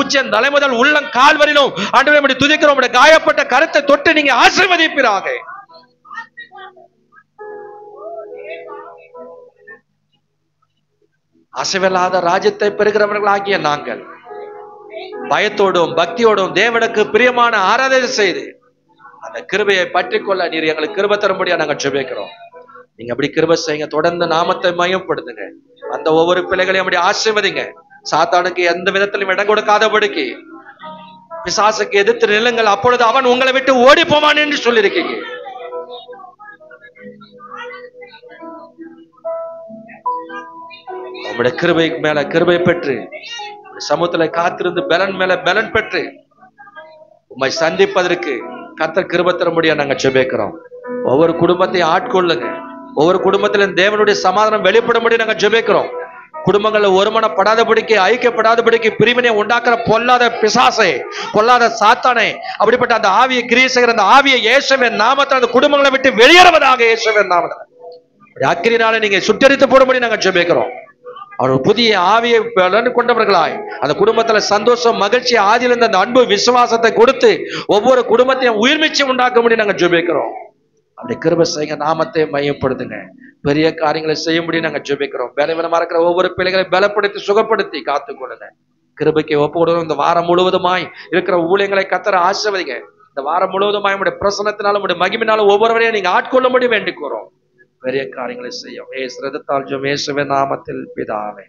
உச்சன் தலை முதல் உள்ளம் கால் வரையிலும் ஆண்டவரே துதிக்கிறோம். உடைய காயப்பட்ட கருத்தை தொட்டு நீங்க ஆசீர்வதிப்பீராக. அசைவில்லாத ராஜ்யத்தை பெறுகிறவர்களாகிய நாங்கள் பயத்தோடும் பக்தியோடும் தேவனுக்கு பிரியமான ஆராதனை செய்து அந்த கிருபையை பற்றி கொள்ள நீர் எங்களுக்கு கிருபை தரும்படியா நாங்கள் ஜெபிக்கிறோம். நீங்க அப்படி கிருபை செய்யுங்க. தொடர்ந்து நாமத்தை மையப்படுத்துங்க. அந்த ஒவ்வொரு பிள்ளைகளையும் அப்படி ஆசீர்வதிங்க. சாத்தானுக்கு எந்த விதத்திலும் இடம் கொடுக்காதபடிக்கு பிசாசுக்கு எதிர்த்து நில்லுங்கள். அப்பொழுது அவன் உங்களை விட்டு ஓடி போவான் என்று சொல்லியிருக்கீங்க. நம்முடைய கிருபைக்கு மேல கிருபை பெற்று சமூகத்துல காத்திருந்து பலன் மேல பலன் பெற்று உம்மை சந்திப்பதற்கு கர்த்தர் கிருபை தரும்படியா நாங்க ஜெபிக்கிறோம். ஒவ்வொரு குடும்பத்தையும் ஆட்கொள்ளுங்க. ஒவ்வொரு குடும்பத்திலும் தேவனுடைய சமாதானம் வெளிப்படும்படி நாங்க ஜெபிக்கிறோம். குடும்பங்கள்ல ஒருமனப்படாதபடிக்கு, ஐக்கியப்படாதபடிக்கு, பிரிவினை உண்டாக்குற பொல்லாத பிசாசை, பொல்லாத சாத்தானை, அப்படிப்பட்ட அந்த ஆவியை கிரியை செய்கிற அந்த ஆவியை இயேசுவின் நாமத்தில் அந்த குடும்பங்களை விட்டு வெளியேறுவதாக இயேசுவின் நாமத்தில் அக்கினினால நீங்க சுட்டரித்து போடும்படி நாங்க ஜெபிக்கிறோம். அவர் புதிய ஆவியை கொண்டவர்களாய் அந்த குடும்பத்துல சந்தோஷம், மகிழ்ச்சி, ஆதியிலிருந்து அந்த அன்பு விசுவாசத்தை கொடுத்து ஒவ்வொரு குடும்பத்தையும் உயிர்மிச்சு உண்டாக்கும்படி நாங்க ஜெபிக்கிறோம். அப்படி கிருபை செய்யுங்க. நாமத்தை மையப்படுத்துங்க. பெரிய காரியங்களை செய்யும்படி நாங்க ஜெபிக்கிறோம். பலவீனமா இருக்கிற ஒவ்வொரு பிள்ளைகளை பலப்படுத்தி சுகப்படுத்தி காத்துக்கொள்ளுங்க. கிருபைக்கு ஒப்பு கொடுங்க. இந்த வாரம் முழுவதுமாய் இருக்கிற ஊழியங்களை கர்த்தர் ஆசீர்வதிங்க. இந்த வாரம் முழுவதுமாய் உங்களுடைய பிரசன்னத்தினாலும் உங்களுடைய மகிமையினாலும் ஒவ்வொருவரையும் நீங்க ஆட்கொள்ளும்படி வேண்டிக் கொள்றோம். பெரிய காரியங்களை செய்யும். இயேசுவின் நாமத்தில் பிதாவே.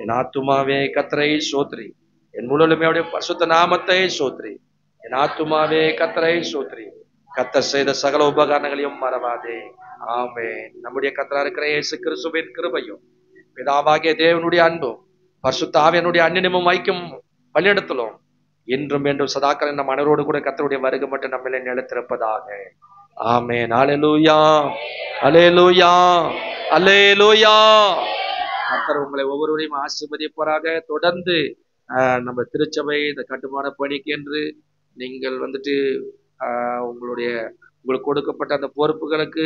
என் ஆத்துமாவே கர்த்தரை சோத்ரி, என் முழுவதுமே அவருடைய பரிசுத்த நாமத்தை சோத்ரி. என் ஆத்துமாவே கர்த்தரை சோத்ரி, கர்த்தர் செய்த சகல உபகாரங்களையும் மறவாதே. ஆமென். நம்முடைய கர்த்தரா இருக்கிற இயேசு கிறிஸ்துவின் கிருபையும் பிதாவாகிய தேவனுடைய அன்பும் பரிசுத்த ஆவியானுடைய அந்நியமும் ஐக்கியம் வழிநடத்தலும் என்றும் என்றும் சதாக்கள் நம் அனைவரோடு கூட கர்த்தருடைய வருகை மட்டும் நம்மளே நிலைத்திருப்பதாக. ஆமென். அல்லேலூயா, அல்லேலூயா, அல்லேலூயா. கர்த்தர் உங்களை ஒவ்வொருவரையும் ஆசீர்வதிப்பாராக. தொடர்ந்து நம்ம திருச்சபை இந்த கட்டுமான பணிக்கு என்று நீங்கள் வந்துட்டு உங்களுக்கு கொடுக்கப்பட்ட அந்த பொறுப்புகளுக்கு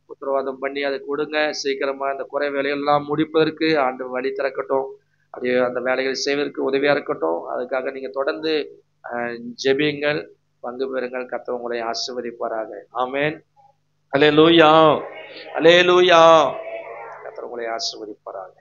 உத்தரவாதம் பண்ணி அதை கொடுங்க. சீக்கிரமா அந்த குறை வேலையெல்லாம் முடிப்பதற்கு ஆண்டவர் வழி திறக்கட்டும். அப்படியே அந்த வேலைகளை செய்வதற்கு உதவியா இருக்கட்டும். அதுக்காக நீங்க தொடர்ந்து ஜெபியுங்கள், பங்கு பெறுங்கள். கர்த்தர் உங்களை ஆசீர்வதிப்பாராக. ஆமென். அல்லேலூயா, அல்லேலூயா. கர்த்தர் உங்களை ஆசீர்வதிப்பாராக.